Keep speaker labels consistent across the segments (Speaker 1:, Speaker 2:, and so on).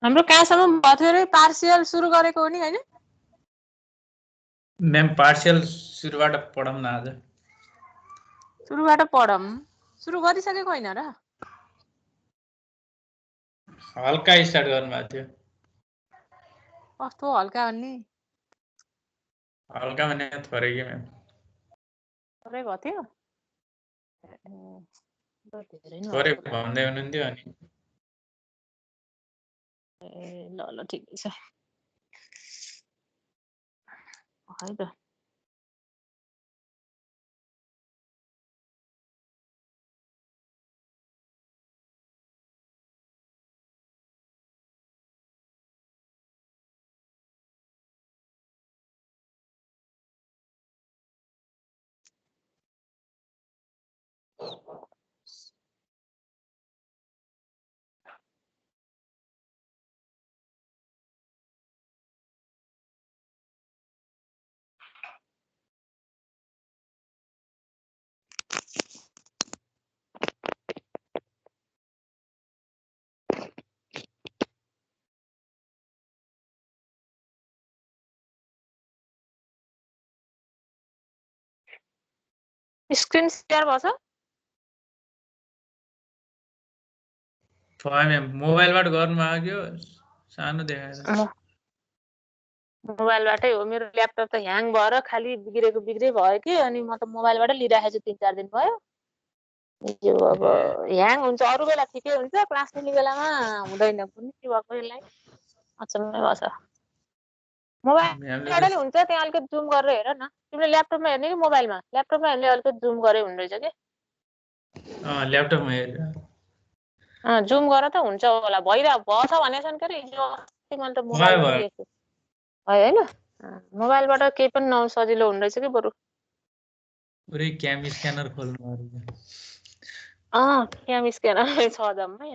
Speaker 1: हाम्रो कहाँसम्म भयो थियो रे पार्शियल सुरु गरेको हो नि हैन
Speaker 2: म्याम पार्शियल सुरुबाट पढौँ न आज
Speaker 1: सुरुबाट पढौँ सुरु गरिसकेको हैन र
Speaker 2: हल्का स्टार्ट गर्नुभएको थियो
Speaker 1: कस्तो हल्का भन्ने
Speaker 2: हल्का भने थोरै के म्याम
Speaker 1: थोरै भयो थियो
Speaker 2: थोरै भन्दै हुनुहुन्थ्यो अनि
Speaker 1: ल ल ठिकै छ है त स्क्रिन शेयर भछ
Speaker 2: म्याम मोबाइलबाट गर्नुभएको सानो देखाएर
Speaker 1: मोबाइलबाटै हो मेरो ल्यापटप त ह्याङ भएर खाली बिग्रेको बिग्रे भयो कि अनि म त मोबाइलबाट लिइराखेको छु 3-4 दिन भयो यो अब ह्याङ हुन्छ अरु बेला ठिकै हुन्छ क्लास लिने बेलामा हुँदैन कुनै के भएको यसलाई अचम्मै भछ मोबाइलबाटै हुन्छ त्यहाँ अलिकति जुम गरेर हेर न तिमीले ल्यापटपमा हेर्ने कि मोबाइलमा ल्यापटपमा हेर्ने अलिकति जुम गरे हुने रहेछ के
Speaker 2: ल्यापटपमा हेरेर
Speaker 1: जुम गर त हुन्छ होला भछ भनेछन् के हिजो अस्ति मैले त मोबाइलबाट हेर्छु भयो हैन मोबाइलबाट केही पनि नसजिलो हुने रहेछ कि बरु
Speaker 2: पुरै क्याम स्क्यानर खोल्नु
Speaker 1: क्याम स्क्यानर छ जम्मै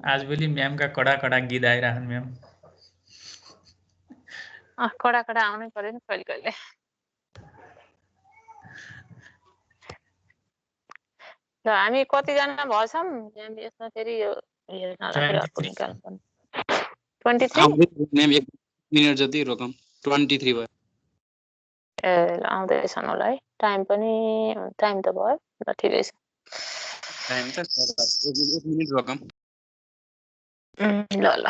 Speaker 2: आजभोलि म्यामका कडा कडा गीत आइरहन् म्याम
Speaker 1: कडा कडा आउनै पर्यो नि कहिले कहिले ल हामी कतिजना भएछौँ यसमा फेरि यो हेर्नलाई अर्को निकाल्नु पर्ने 23
Speaker 3: म्याम 1 मिनेट जति रोकौँ 23 भयो
Speaker 1: ए ल आउँदैछन् होला है टाइम त भयो ल ठिकै छ
Speaker 3: टाइम त 1 मिनेट रोकौँ
Speaker 1: ल ल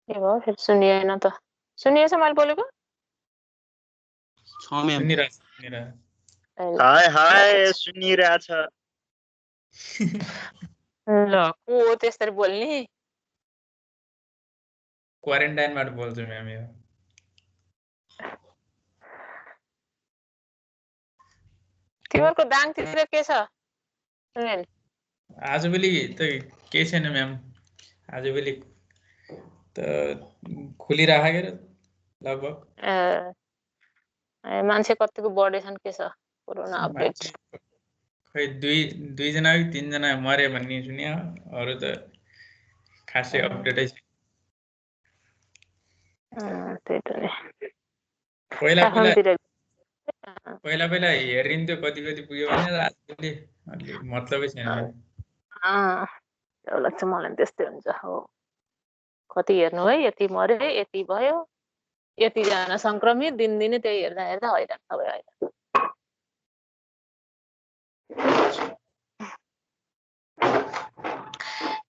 Speaker 1: के भयो फेरि सुनिएन त सुनिएछ मैले बोलेको
Speaker 4: हाय हाय सुनिरहेछ
Speaker 1: ल को हो त्यसरी बोल्ने
Speaker 2: क्वारेन्टाइनबाट बोल्छु म्याम यो
Speaker 1: तिमीहरूको दाङतिर के छ सुनेन
Speaker 2: आजभोलि त केही छैन म्याम आजभोलि त खुलिराखेको लगभग
Speaker 1: मान्छे कतिको बढेछन् के छ कोरोना अपडेट
Speaker 2: खै दुईजना कि 3 जना मरे भन्ने सुन्यो अरु त खासै अपडेटै छैन
Speaker 1: त्यही त नि
Speaker 2: पहिला हेरिन्थ्यो कति पुग्यो भने आजभोलि अलि मतलबै छैन
Speaker 1: त्यो लाग्छ मलाई त्यस्तै हुन्छ हो कति हेर्नु है यति मर्यो यति भयो यतिजना संक्रमित दिनदिनै त्यही हेर्दा हैरान सबै हैरान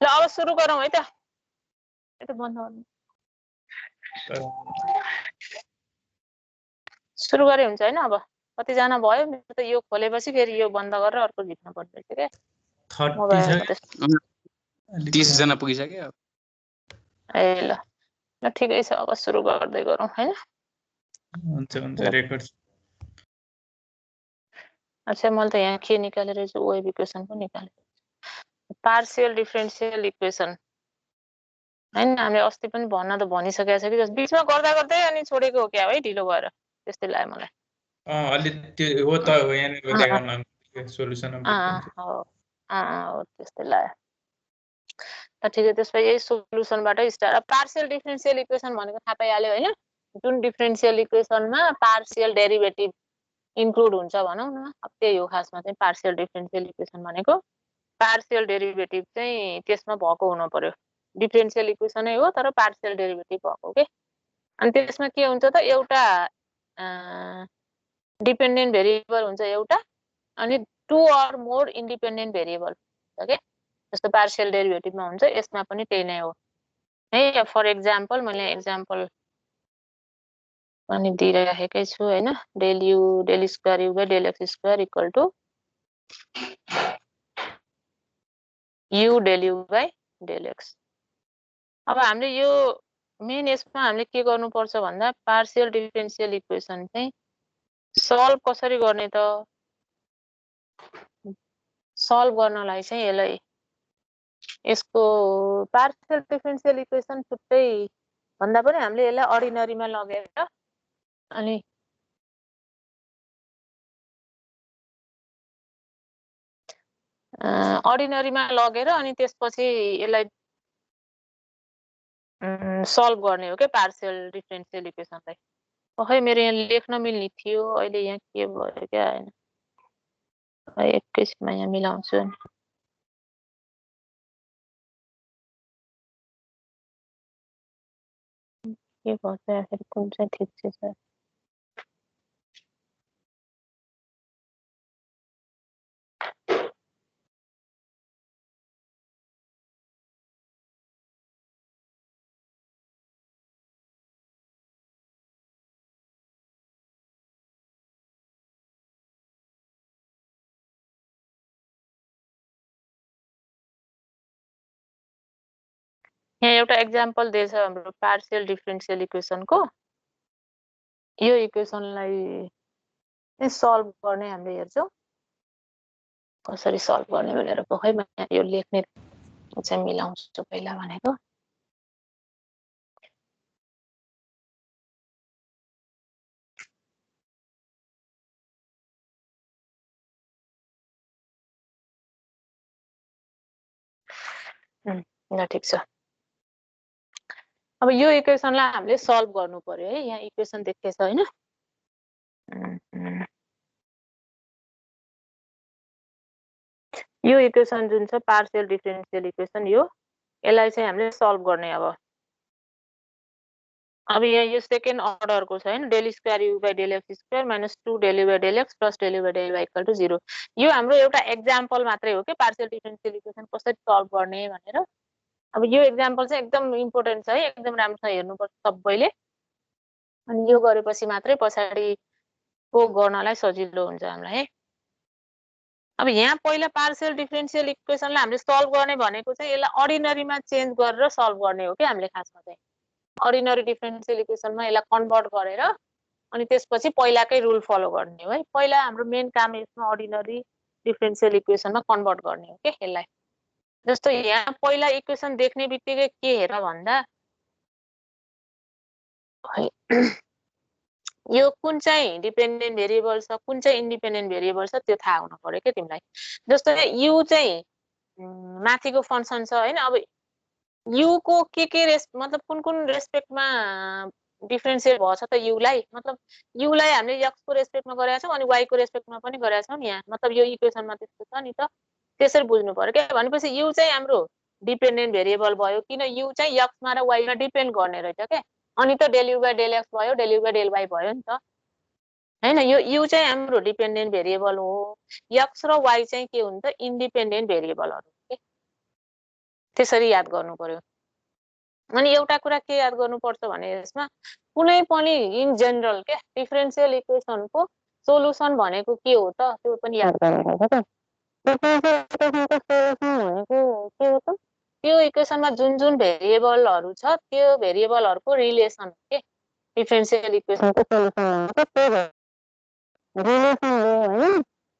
Speaker 1: ल अब सुरु गरौँ है त यो बन्द गर्नु सुरु गरे हुन्छ हैन अब कतिजना भयो मेरो त यो खोलेपछि फेरि यो बन्द गरेर अर्को झिक्न पर्छ के
Speaker 3: 30 जना पुगिसक्यो
Speaker 1: ए ल ठिकै छ अब सुरु गर्दै गरौँ हैन
Speaker 2: हुन्छ रेकर्ड
Speaker 1: अच्छा मैले त यहाँ के निकालेर वेभ इक्वेसन पो निकाले पार्शियल डिफरेन्शियल इक्वेसन हैन हामीले अस्ति पनि भन्न त भनिसकेको छ कि बीचमा गर्दा गर्दै अनि छोडेको हो क्या है ढिलो भएर त्यस्तै लाग्यो मलाई
Speaker 2: अलि त्यो हो त हो यहाँनिर देखाउन सोलुसन अफ डिफरेन्स
Speaker 1: हो त्यस्तै लाग्यो त ठिकै त्यसपछि यही सोलुसनबाटै स्टार्ट पार्शियल डिफरेन्शियल इक्वेसन भनेको थाहा पाइहाल्यो हैन जुन डिफरेन्शियल इक्वेसनमा पार्शियल डेरिभेटिभ इन्क्लुड हुन्छ भनौँ न अब त्यही हो खासमा चाहिँ पार्शियल डिफरेन्शियल इक्वेसन भनेको पार्शियल डेरिभेटिभ चाहिँ त्यसमा भएको हुनु पर्यो डिफरेन्शियल इक्वेसनै हो तर पार्शियल डेरिभेटिभ भएको के अनि त्यसमा के हुन्छ त एउटा डिपेन्डेन्ट भेरिएबल हुन्छ एउटा अनि two or more independent variable हुन्छ के जस्तो पार्शियल डेरिभेटिभमा हुन्छ यसमा पनि त्यही नै हो है फर एक्जाम्पल मैले एक्जाम्पल पनि दिइराखेकै छु हैन del u del square u by del x square equal to u del u by del x अब हामीले यो मेन यसमा हामीले के गर्नुपर्छ भन्दा पार्शियल डिफरेन्शियल इक्वेसन चाहिँ सल्भ कसरी गर्ने त सल्भ गर्नलाई चाहिँ यसलाई यसको पार्शियल डिफरेन्शियल इक्वेसन छुट्टै भन्दा पनि हामीले यसलाई अर्डिनरीमा लगेर अनि अर्डिनरीमा लगेर अनि त्यसपछि यसलाई सल्भ गर्ने हो के पार्शियल डिफरेन्शियल इक्वेसनलाई खै मेरो यहाँ लेख्न मिल्ने थियो अहिले यहाँ के भयो क्या हैन एकैछिनमा यहाँ मिलाउँछु नि के भन्छ आखिर कुन चाहिँ ठिक चाहिँ छ यहाँ एउटा एक्जाम्पल दिएछ हाम्रो पार्शियल डिफरेन्शियल इक्वेसनको यो इक्वेसनलाई सल्भ गर्ने हामीले हेर्छौँ कसरी सल्भ गर्ने भनेर खै म यो लेख्ने चाहिँ मिलाउँछु पहिला भनेको ल ठिक छ अब यो इक्वेसनलाई हामीले सल्भ गर्नु पर्यो है यहाँ इक्वेसन देखेछ हैन यो इक्वेसन जुन छ पार्शियल डिफरेन्शियल इक्वेसन यो यसलाई चाहिँ हामीले सल्भ गर्ने अब यहाँ यो सेकेन्ड अर्डरको छ हैन del square u by del x square minus 2 del u by del x plus del u by del y equal to 0 यो हाम्रो एउटा एक्जाम्पल मात्रै हो के पार्शियल डिफरेन्शियल इक्वेसन कसरी सल्भ गर्ने भनेर अब यो एक्जाम्पल चाहिँ एकदम इम्पोर्टेन्ट छ है एकदम राम्रोसँग हेर्नुपर्छ सबैले अनि यो गरेपछि मात्रै पछाडिको गर्नलाई सजिलो हुन्छ हामीलाई है अब यहाँ पहिला पार्शियल डिफरेन्शियल इक्वेसनलाई हामीले सल्भ गर्ने भनेको चाहिँ यसलाई अर्डिनरीमा चेन्ज गरेर सल्भ गर्ने हो के हामीले खासमा चाहिँ अर्डिनरी डिफरेन्शियल इक्वेसनमा यसलाई कन्भर्ट गरेर अनि त्यसपछि पहिलाकै रुल फलो गर्ने हो है पहिला हाम्रो मेन काम यसमा अर्डिनरी डिफरेन्शियल इक्वेसनमा कन्भर्ट गर्ने हो के यसलाई जस्तो यहाँ पहिला इक्वेसन देख्ने बित्तिकै के हेर भन्दा यो कुन चाहिँ डिपेन्डेन्ट भेरिएबल छ कुन चाहिँ इन्डिपेन्डेन्ट भेरिएबल छ त्यो थाहा हुनु पर्यो के तिमीलाई जस्तो यु चाहिँ माथिको फंक्सन छ हैन अब यु को के मतलब कुन रेस्पेक्टमा डिफरेन्शिएट भछ त युलाई मतलब युलाई हामीले x को रेस्पेक्टमा गरेका छौं अनि y को रेस्पेक्टमा पनि गरेका छौं नि यहाँ मतलब यो इक्वेसनमा त्यस्तो छ नि त त्यसरी बुझ्नु पर्यो के भनेपछि यु चाहिँ हाम्रो डिपेन्डेन्ट भेरिएबल भयो किन यु चाहिँ x मा र y मा डिपेन्ड गर्ने रहेछ के अनि त del u by del x भयो del u by del y भयो नि त हैन यो यु चाहिँ हाम्रो डिपेन्डेन्ट भेरिएबल हो x र y चाहिँ के हुन्छ इन्डिपेन्डेन्ट भेरिएबलहरु के त्यसरी याद गर्नु पर्यो अनि एउटा कुरा के याद गर्नुपर्छ भने यसमा कुनै पनि इन जनरल के डिफरेन्शियल इक्वेसनको सोलुसन भनेको के हो त त्यो पनि याद गर्नुपर्छ त के हो त त्यो इक्वेसनमा जुन भेरिएबलहरु छ त्यो भेरिएबलहरुको रिलेसन के डिफरेन्शियल इक्वेसनको सोलुसन भनेको त्यो रिलेसन हो हैन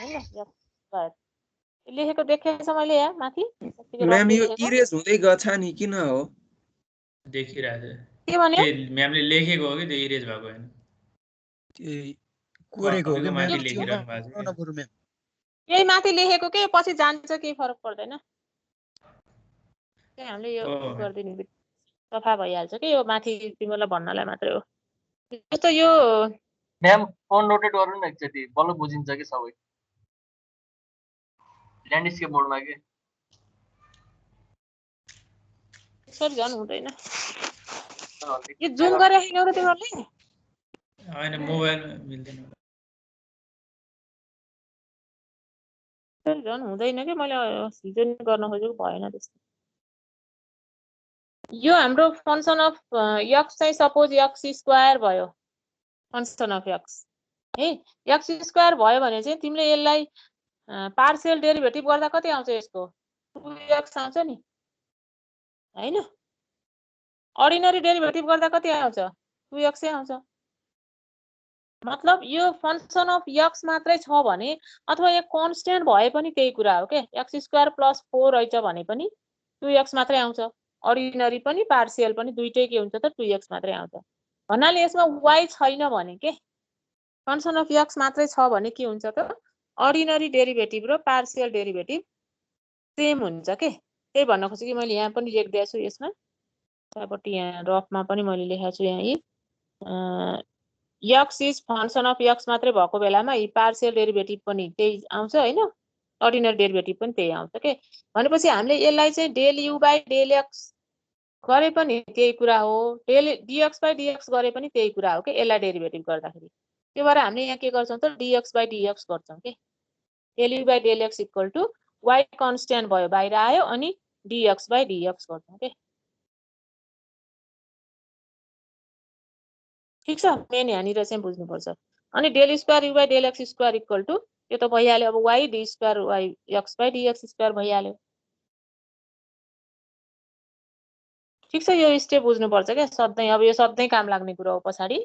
Speaker 1: हैन x स्क्वायर लेखेको देखेछ मैले यहाँ माथि
Speaker 5: म्याम यो इरेज हुँदै गछ नि किन हो
Speaker 2: देखिरहेछ
Speaker 1: के भन्यो
Speaker 2: म्यामले लेखेको हो कि त्यो इरेज भएको हैन
Speaker 5: कोरेको हो कि
Speaker 2: माथि
Speaker 5: म्याम
Speaker 2: लेखिरहनु भएको छ
Speaker 5: नपुर म्याम
Speaker 1: यही माथि लेखेको के पछि जान्छ केही फरक पर्दैन त्यही हामीले यो गर्दिनु सफा भइहाल्छ के यो माथि तिमीलाई भन्नलाई मात्रै हो जस्तो यो
Speaker 6: म्याम फोन रोटेट गर्नु न एकचोटि बल्ल बुझिन्छ कि सबै ल्यान्डस्केप मोडमा के
Speaker 1: यसरी झन् हुँदैन यो जुम गरिराखेको र तिमीहरूले
Speaker 2: हैन मोबाइलमा मिल्दैन
Speaker 1: झन् हुँदैन कि मैले हिजो नि गर्न खोजेको भएन त्यस्तो यो हाम्रो फंक्सन अफ x चाहिँ सपोज x स्क्वायर भयो फंक्सन अफ x है x स्क्वायर भयो भने चाहिँ तिमीले यसलाई पार्शियल डेरिभेटिभ गर्दा कति आउँछ यसको 2x आउँछ नि हैन अर्डिनरी डेरिभेटिभ गर्दा कति आउँछ 2x आउँछ मतलब यो फंक्सन अफ x मात्रै छ भने अथवा यहाँ कन्स्ट्यान्ट भए पनि त्यही कुरा हो के x स्क्वायर प्लस 4 रहेछ भने पनि 2x मात्रै आउँछ अर्डिनरी पनि पार्शियल पनि दुईटै के हुन्छ त 2x मात्रै आउँछ भन्नाले यसमा y छैन भने के फंक्सन अफ x मात्रै छ भने के हुन्छ त अर्डिनरी डेरिभेटिभ र पार्शियल डेरिभेटिभ सेम हुन्छ के त्यही भन्न खोजेँ कि मैले यहाँ पनि लेख्दै छु यसमा त्यहाँपट्टि यहाँ रफमा पनि मैले लेखेको छु यहाँ x is function of x मात्रै भएको बेलामा यी पार्शियल डेरिभेटिभ पनि त्यही आउँछ हैन अर्डिनरी डेरिभेटिभ पनि त्यही आउँछ के भनेपछि हामीले यसलाई चाहिँ del u by del x गरे पनि त्यही कुरा हो डेल dx बाइ dx गरे पनि त्यही कुरा हो के यसलाई डेरिभेटिभ गर्दाखेरि त्यो भएर हामीले यहाँ के गर्छौं त dx बाइ dx गर्छौं के del u by del x equal to y constant भयो बाहिर आयो अनि dx बाइ dx गर्छौं के ठीक छ मेन यहाँनिर चाहिँ बुझ्नुपर्छ अनि del square u by del x square equal to यो त भइहाल्यो अब y d स्क्वायर y x by dx square भइहाल्यो ठीक छ यो स्टेप बुझ्नुपर्छ के सधैं अब यो सधैं काम लाग्ने कुरा हो पछाडी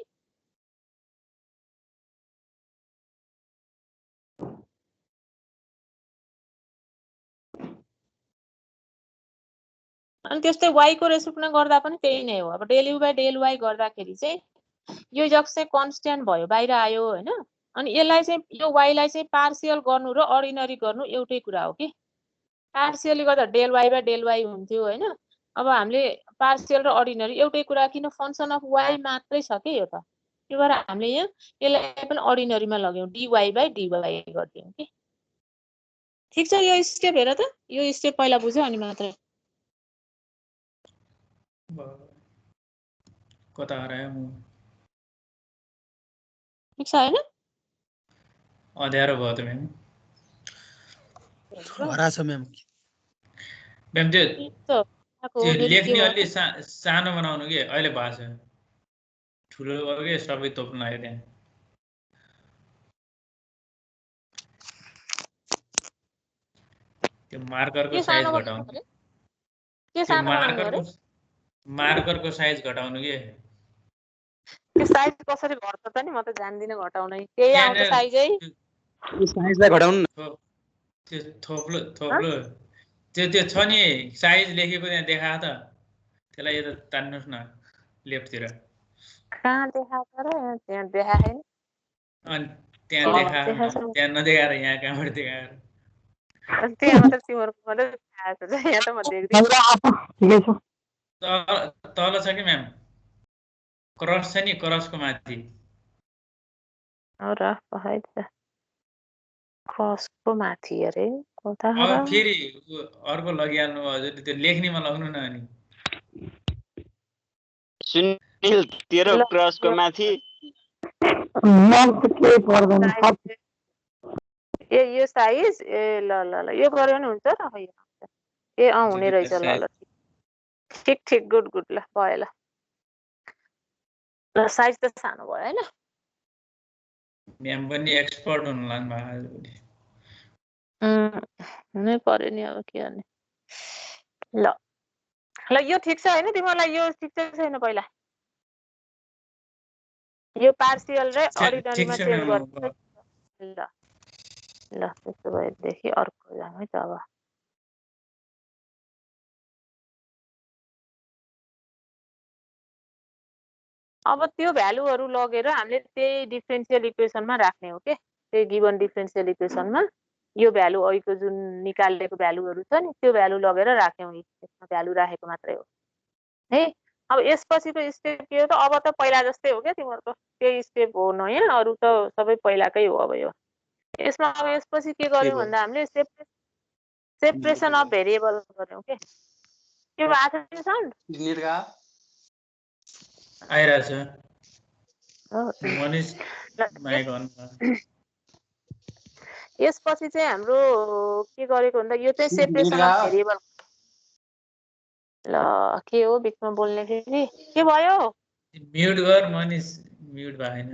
Speaker 1: अनि त्यस्तै y को रेस्पेक्टमा गर्दा पनि त्यही नै हो अब del u by del y गर्दाखेरि चाहिँ यो x चाहिँ कन्स्ट्यान्ट भयो बाहिर आयो हैन अनि यसलाई चाहिँ यो y लाई चाहिँ पार्शियल गर्नु र अर्डिनरी गर्नु एउटै कुरा हो के पार्शियली गर्दा del y by del y हुन्थ्यो हैन अब हामीले पार्शियल र अर्डिनरी एउटै कुरा किन फंक्सन अफ y मात्रै छ के यो त त्यो भएर हामीले यहाँ यसलाई पनि अर्डिनरीमा लग्यौं dy बाइ dy गर्दियौं के ठीक छ यो स्टेप हेर त यो स्टेप पहिला बुझ्यो अनि मात्र
Speaker 2: कता हरायो म
Speaker 1: ठीक छ हैन
Speaker 2: अँध्यारो भयो त म्याम
Speaker 5: हराछ म्याम
Speaker 2: म्याम त्यो लेख्ने अलि सानो बनाउनु के अहिले भएको छ ठुलो भयो के सबै तोप्नु आयो त्यहाँ त्यो मार्करको साइज घटाउनु
Speaker 1: के सानो बनाउनु रे
Speaker 2: मार्करको साइज घटाउनु के
Speaker 1: त्यो साइज कसरी घट्छ त नि म त जान्दिन घटाउन त्यही आउँछ साइजै
Speaker 3: यो साइजलाई घटाउनु न
Speaker 2: त्यो थोप्लो त्यो छ नि साइज लेखेको त्यहाँ देखा त त्यसलाई यता तान्नुस् न लेफ्टतिर
Speaker 1: कहाँ देखाएको र त्यहाँ देखाएन
Speaker 2: अनि त्यहाँ देखा त्यहाँ नदेखाएर यहाँ कहाँबाट देखाएर
Speaker 1: त्यहाँ मात्र तिम्रो मात्र देखाएको छ यहाँ त म देख्दिन
Speaker 2: तल छ कि म्याम क्रस छ नि क्रसको माथि
Speaker 1: र पहाड क्रसको माथि अरे कता
Speaker 2: अब फेरि अर्को लगिहाल्नु हजुर त्यो लेख्नेमा लग्नु न अनि
Speaker 4: सुनिल तेरो क्रसको माथि
Speaker 1: ए यो साइज ए ल यो गर्यो भने हुन्छ र ए हुने रहेछ ल ठीक गुड ल भयो ल साइज त सानो भयो हैन
Speaker 2: म्याम पनि एक्सपर्ट हुनु लाग्नु भएको
Speaker 1: हुनै पर्यो नि अब के गर्ने ल यो ठिक छ हैन तिमीलाई यो ठिक छैन पहिला यो पार्शियल र अर्डिनरीमा चेन्ज गर्नु ल ल त्यसो भएदेखि अर्को जाउँ है त अब त्यो भ्यालुहरू लगेर हामीले त्यही डिफरेन्शियल इक्वेसनमा राख्ने हो के त्यही गिभन डिफरेन्शियल इक्वेसनमा यो भ्यालु अहिलेको जुन निकालेको भ्यालुहरू छ नि त्यो भ्यालु लगेर राख्यौँ यसमा भ्यालु राखेको मात्रै हो है अब यसपछिको स्टेप के हो त अब त पहिला जस्तै हो क्या तिमीहरूको त्यही स्टेप हो नयाँ अरू त सबै पहिलाकै हो अब यो यसमा अब यसपछि के गर्यौँ भन्दा हामीले सेपरेसन अफ भेरिएबल गर्यौँ के आएको छ साउन्ड
Speaker 2: आइरहेछ मनिष माइक अन
Speaker 1: यसपछि चाहिँ हाम्रो के गरेको भन्दा यो चाहिँ सेपरेसन अफ भेरिएबल ल के हो बिचमा बोल्ने फेरि के भयो
Speaker 2: म्युट गर मनिष म्युट भएन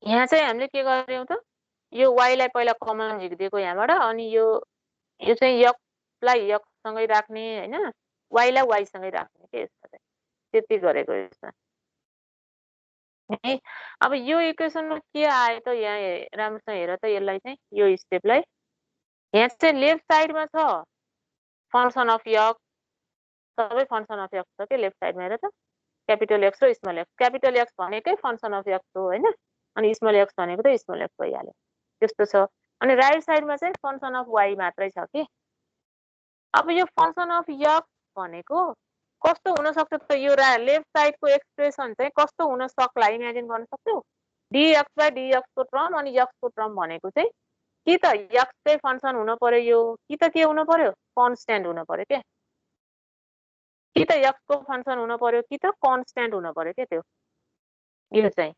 Speaker 1: यहाँ चाहिँ हामीले के गर्यौँ त यो y लाई पहिला कमन झिकिदिएको यहाँबाट अनि यो चाहिँ x-लाई x-सँगै राख्ने हैन y लाई y-सँगै राख्ने के यसमा चाहिँ त्यति गरेको यसमा है अब यो इक्वेसनमा के आयो त यहाँ राम्रोसँग हेर त यसलाई चाहिँ यो स्टेपलाई यहाँ चाहिँ लेफ्ट साइडमा छ फंक्सन अफ x सबै फंक्सन अफ x छ के लेफ्ट साइडमा हेर त क्यापिटल x र स्मल x क्यापिटल x भनेकै फंक्सन अफ x हो हैन अनि स्मल x भनेको त स्मल x भइहाल्यो त्यस्तो छ अनि राइट साइडमा चाहिँ फंक्सन अफ y मात्रै छ के अब यो फंक्सन अफ x भनेको कस्तो हुन सक्छ त यो लेफ्ट साइडको एक्सप्रेसन चाहिँ कस्तो हुन सक्ला इमेजिन गर्न सक्छौ dx by dx को टर्म अनि x को टर्म भनेको चाहिँ कि त x चाहिँ फंक्सन हुन पर्यो यो कि त के हुन पर्यो कन्स्ट्यान्ट हुन पर्यो के कि त x को फंक्सन हुन पर्यो कि त कन्स्ट्यान्ट हुन पर्यो के त्यो यो चाहिँ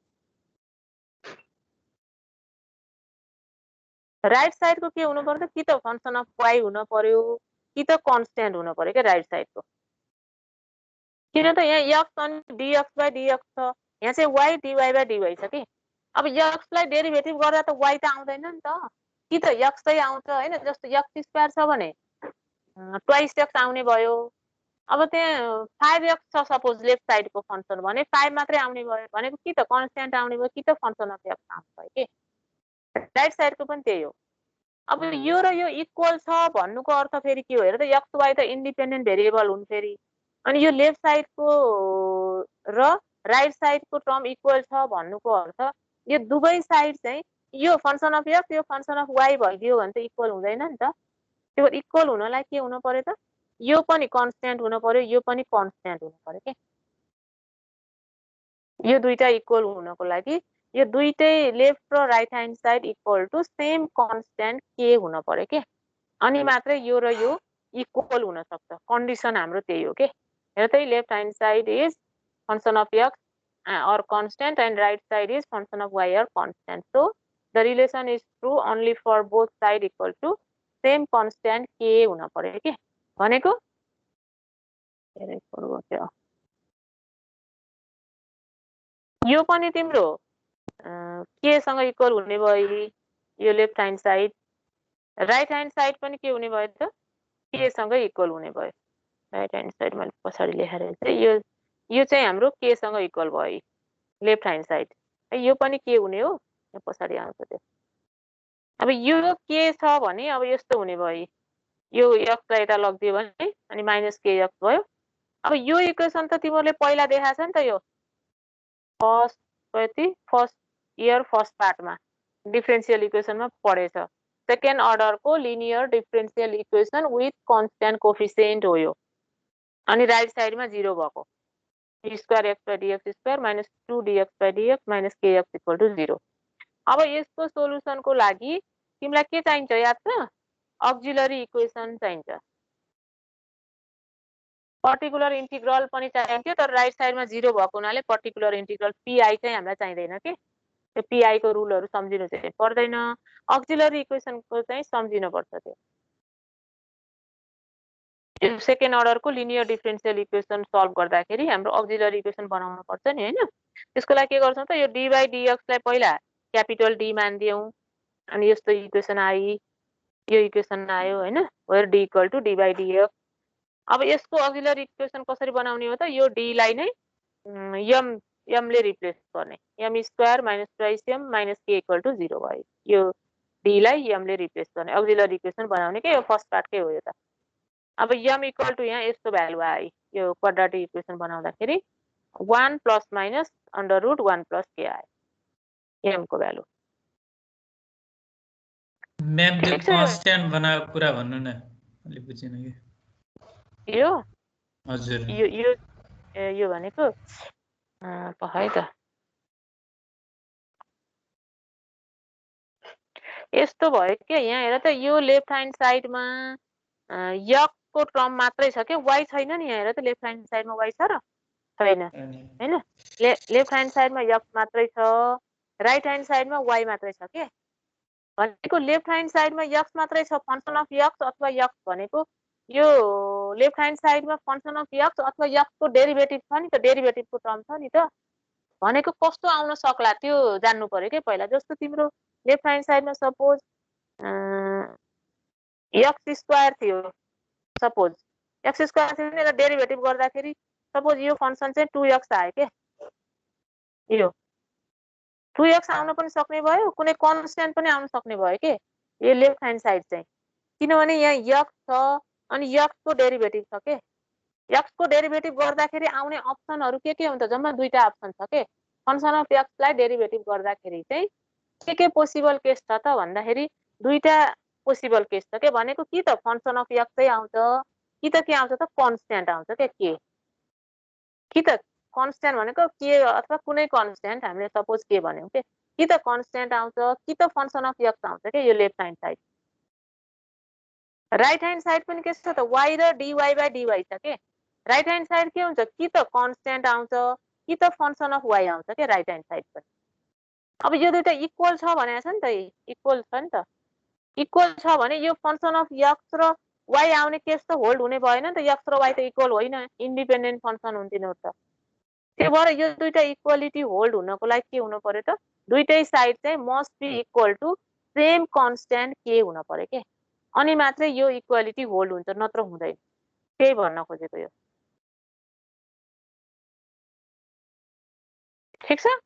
Speaker 1: राइट साइडको के हुनु पर्छ कि त फंक्सन अफ y हुन पर्यो कि त कन्स्ट्यान्ट हुन पर्यो के राइट साइडको किन त यहाँ x अनि dx by dx छ यहाँ चाहिँ y dy by dy छ कि अब x लाई डेरिभेटिभ गर्दा त y त आउँदैन नि त कि त x चाहिँ आउँछ हैन जस्तो x स्क्वायर छ भने ट्वाइस x आउने भयो अब त्यहाँ 5x छ सपोज लेफ्ट साइडको फंक्सन भने 5 मात्रै आउने भयो भनेको कि त कन्स्ट्यान्ट आउने भयो कि त फंक्सन अफ x आउने भयो के राइट साइडको पनि त्यही हो अब यो र यो इक्वल छ भन्नुको अर्थ फेरि के हो हेर त x y त इन्डिपेन्डेन्ट भेरिएबल हुन् फेरि अनि यो लेफ्ट साइडको र राइट साइडको टर्म इक्वल छ भन्नुको अर्थ यो दुवै साइड चाहिँ यो फंक्सन अफ x यो फंक्सन अफ y भइदियो भने त इक्वल हुँदैन नि त त्यो इक्वल हुनलाई के हुन पर्यो त यो पनि कन्स्ट्यान्ट हुन पर्यो यो पनि कन्स्ट्यान्ट हुन पर्यो के यो दुईटा इक्वल हुनको लागि यो दुईटै लेफ्ट र right hand side equal to same constant के हुन पर्यो के अनि मात्रै यो र यो इक्वल हुन सक्छ कन्डिसन हाम्रो त्यही हो के हेर त left hand side is function of x or constant and right side is function of y or constant. So the relation is true only for both side equal to same constant k हुन पर्यो के भनेको यो पनि तिम्रो के सँग equal हुने भयो यो left hand side right hand side पनि के हुने भयो त के सँग इक्वल हुने भयो राइट ह्यान्ड साइड मैले पछाडी लेखेर चाहिँ यो चाहिँ हाम्रो के सँग इक्वल भयो लेफ्ट ह्यान्ड साइड यो पनि के हुने हो यहाँ पछाडी आउँछ त्यो अब यो के छ भने अब यस्तो हुने भयो यो x लाई यता लगिदियो भने अनि माइनस kx भयो अब यो इक्वेसन त तिमीहरूले पहिला देखाएको छ नि त यो फर्स्ट इयर फर्स्ट पार्टमा डिफरेन्शियल इक्वेसनमा पढेछ सेकेन्ड अर्डरको linear differential equation with constant coefficient हो यो अनि राइट साइडमा 0 भएको square x by dx square minus 2 dx by dx minus kx equal to 0 अब यसको सोलुसनको लागि तिमीलाई के चाहिन्छ याद छ अक्जिलरी इक्वेसन चाहिन्छ पर्टिकुलर इन्टिग्रल पनि चाहिन्छ तर राइट साइडमा 0 भएको हुनाले पर्टिकुलर इन्टिग्रल pi चाहिँ हामीलाई चाहिदैन के त्यो pi को रुलहरु सम्झिनु चाहिँ पर्दैन अक्जिलरी इक्वेसनको चाहिँ सम्झिनु पर्छ त्यो सेकेन्ड अर्डरको लिनियर डिफरेन्शियल इक्वेसन सल्भ गर्दाखेरि हाम्रो अक्जिलरी इक्वेसन बनाउन पर्छ नि हैन त्यसको लागि के गर्छौं त यो d by dx लाई पहिला क्यापिटल D मान्दियौ अनि यस्तो इक्वेसन आई यो इक्वेसन आयो हैन where d equal to d by dx अब यसको अक्जिलरी इक्वेसन कसरी बनाउने हो त यो d लाई नै m m ले रिप्लेस गर्ने m square minus twice m minus k equal to 0 भयो यो d लाई m ले रिप्लेस गर्ने अक्जिलरी इक्वेसन बनाउने के यो फर्स्ट पार्टकै हो यो त अब m इक्वल टु यहाँ यस्तो भ्यालु आयो यो क्वाड्रेटिक इक्वेसन बनाउँदाखेरि 1 plus minus under root 1 plus k आयो m को भ्यालु
Speaker 2: मैम त्यो कन्स्ट्यान्ट बनाएको कुरा भन्नु न अलि बुझिन कि
Speaker 1: यो
Speaker 2: हजुर
Speaker 1: यो भनेको है त यस्तो भयो के यहाँ हेर त यो लेफ्ट ह्यान्ड साइडमा यकको टर्म मात्रै छ के y छैन नि यहाँ हेर त लेफ्ट ह्यान्ड साइडमा y छ र छैन हैन लेफ्ट ह्यान्ड साइडमा यक मात्रै छ राइट ह्यान्ड साइडमा y मात्रै छ के भनेको लेफ्ट ह्यान्ड साइडमा यक्स मात्रै छ फंक्सन अफ यक्स अथवा यक्स भनेको यो लेफ्ट ह्यान्ड साइडमा फंक्सन अफ यक्स अथवा यक्सको डेरिभेटिभ छ नि त डेरिभेटिभको टर्म छ नि त भनेको कस्तो आउन सक्ला त्यो जान्नु पर्यो के पहिला जस्तो तिम्रो लेफ्ट ह्यान्ड साइडमा सपोज एक्स स्क्वायर थियो सपोज एक्स स्क्वायर थियो भने डेरिभेटिभ गर्दाखेरि सपोज यो फंक्सन चाहिँ 2x आयो के यो 2x आउन पनि सक्ने भयो कुनै कन्स्ट्यान्ट पनि आउन सक्ने भयो के यो लेफ्ट ह्यान्ड साइड चाहिँ किनभने यहाँ x छ अनि x को डेरिभेटिभ छ के x को डेरिभेटिभ गर्दाखेरि आउने अप्सनहरु के हुन्छ जम्मा दुईटा अप्सन छ के फंक्सन अफ x लाई डेरिभेटिभ गर्दाखेरि चाहिँ के पोसिबल केस छ त भन्दाखेरि दुईटा पोसिबल केस छ के भनेको कि त फंक्सन अफ x चाहिँ आउँछ कि त के आउँछ त कन्स्ट्यान्ट आउँछ के कि त कन्स्ट्यान्ट भनेको के अथवा कुनै कन्स्ट्यान्ट हामीले सपोज के भन्यौ के कि त कन्स्ट्यान्ट आउँछ कि त फंक्सन अफ x आउँछ के यो left hand side right hand side पनि के छ त y र dy बाइ dy छ के राइट ह्यान्ड साइड के हुन्छ कि त कन्स्ट्यान्ट आउँछ कि त फंक्सन अफ y आउँछ के राइट ह्यान्ड साइड पनि अब यो दुईटा इक्वल छ भनेको छ नि त इक्वल छ नि त इक्वल छ भने यो फंक्सन अफ x र y आउने केस त होल्ड हुने भएन नि त x र y त इक्वल होइन इन्डिपेन्डेन्ट फंक्सन हुन्थ्यो त त्यो भएर यो दुईटा इक्वालिटी होल्ड हुनको लागि के हुनु पर्यो त दुईटै साइड चाहिँ must be equal to same constant के हुन पर्यो के अनि मात्रै यो इक्वालिटी होल्ड हुन्छ नत्र हुँदैन त्यही भन्न खोजेको यो ठीक छ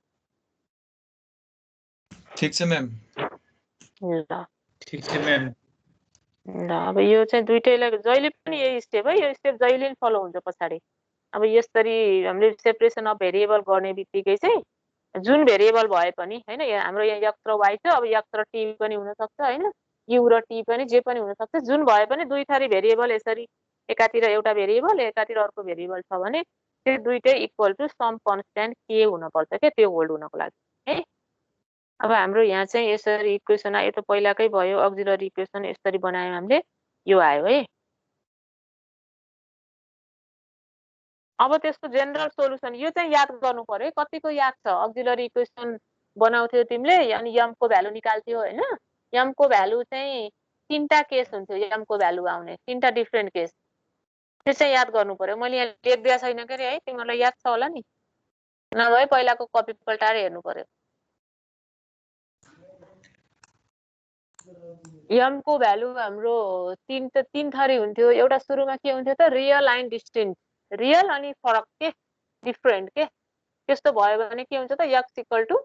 Speaker 5: ठीक छ म्याम
Speaker 1: ल
Speaker 2: ठीक छ म्याम
Speaker 1: ल अब यो चाहिँ दुईटैलाई जहिले पनि यही स्टेप है यो स्टेप जहिले पनि फलो हुन्छ पछाडि अब यसरी हामीले सेपरेसन अफ भेरिएबल गर्ने बित्तिकै चाहिँ जुन भेरिएबल भए पनि हैन हाम्रो यहाँ x र y छ अब x र t पनि हुन सक्छ हैन u र t पनि जे पनि हुन सक्छ जुन भए पनि दुई थरी भेरिएबल यसरी एकातिर एउटा भेरिएबल एकातिर अर्को भेरिएबल छ भने त्यो दुईटै इक्वल टु सम कन्स्ट्यान्ट के हुन पर्छ के त्यो होल्ड हुनको लागि है अब हाम्रो यहाँ चाहिँ यसरी इक्वेसन आयो त पहिलाकै भयो अक्जिलरी इक्वेसन यसरी बनायौ हामीले यो आयो है अब त्यसको जेनरल सोलुसन यो चाहिँ याद गर्नु पर्यो कतिको याद छ अक्जिलरी इक्वेसन बनाउँथ्यौ तिमीले अनि m को भ्यालु निकाल्थ्यौ हैन m को भ्यालु चाहिँ तीनटा केस हुन्थ्यो m को भ्यालु आउने तीनटा डिफरेन्ट केस त्यो चाहिँ याद गर्नु पर्यो मैले यहाँ लेख्दिया छैन के है तिमीलाई याद छ होला नि नभए पहिलाको कपी पल्टाएर हेर्नु पर्यो m को भ्यालु हाम्रो तीन थरी हुन्थ्यो एउटा सुरुमा के हुन्थ्यो त रियल एन्ड डिस्टिन्क्ट रियल अनि फरक के डिफरेन्ट के त्यस्तो भयो भने के हुन्छ त x equal to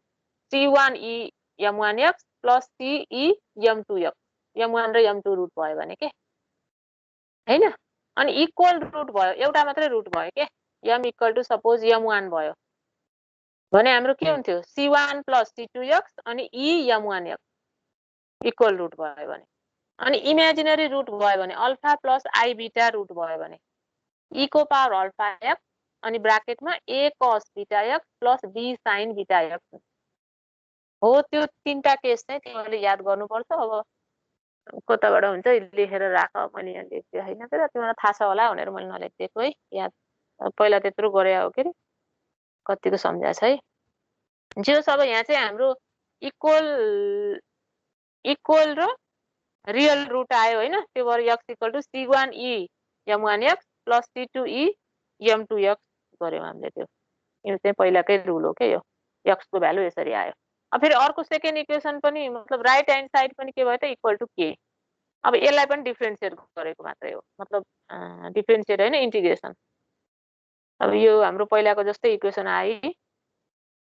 Speaker 1: c1e m1x plus ce m2x m1 र m2 रुट भयो भने के हैन अनि इक्वल रुट भयो एउटा मात्रै रुट भयो के m equal to suppose m1 भयो भने हाम्रो के हुन्थ्यो c1 प्लस c2x अनि e m1x इक्वल रुट भयो भने अनि इमेजिनरी रुट भयो भने alpha plus i beta root भयो भने e को पावर अल्फा x अनि ब्राकेटमा a cos beta x plus b sin beta x हो त्यो तीनटा केस चाहिँ तिमीले याद गर्नुपर्छ अब कताबाट हुन्छ लेखेर राख मैले यहाँ लेख्दिए हैन तर तिमीलाई थाहा छ होला भनेर मैले नलेखेको है याद पहिला त्यत्रो गरे हो के कतिको सम्झाएको छ है जे सब यहाँ चाहिँ हाम्रो इक्वल र रियल रुट आयो हैन त्यो भएर x equal to c1e m1x plus c2e m2x गर्यौ हामीले त्यो यो चाहिँ पहिलाकै रुल हो के यो x को भ्यालु यसरी आयो अब फेरि अर्को सेकेन्ड इक्वेसन पनि मतलब राइट ह्यान्ड साइड पनि के भयो त इक्वल टु k अब यसलाई पनि डिफरेन्शिएट गरेको मात्रै हो मतलब डिफरेन्शिएट हैन इन्टिग्रेसन अब यो हाम्रो पहिलाको जस्तै इक्वेसन आयो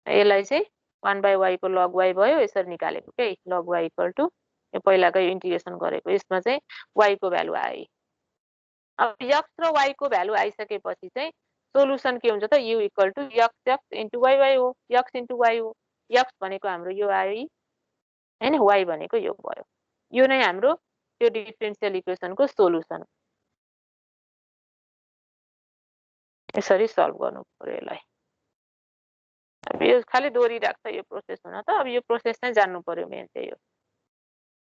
Speaker 1: यसलाई चाहिँ 1/y को log y भयो यसरी निकालेको के log y इक्वल टु यो पहिलाकै इन्टिग्रेसन गरेको यसमा चाहिँ y को भ्यालु आयो अब x र y को भ्यालु आइसकेपछि चाहिँ सोलुसन के हुन्छ त u equal to x into y हो x इन्टु y हो x भनेको हाम्रो यो आयो हैन y भनेको यो भयो यो नै हाम्रो त्यो डिफरेन्शियल इक्वेसनको सोलुसन यसरी सल्भ गर्नु पर्यो यसलाई अब यो खाली दोहोरिरहेको छ यो प्रोसेस हुन त अब यो प्रोसेस चाहिँ जान्नु पर्यो मेन चाहिँ यो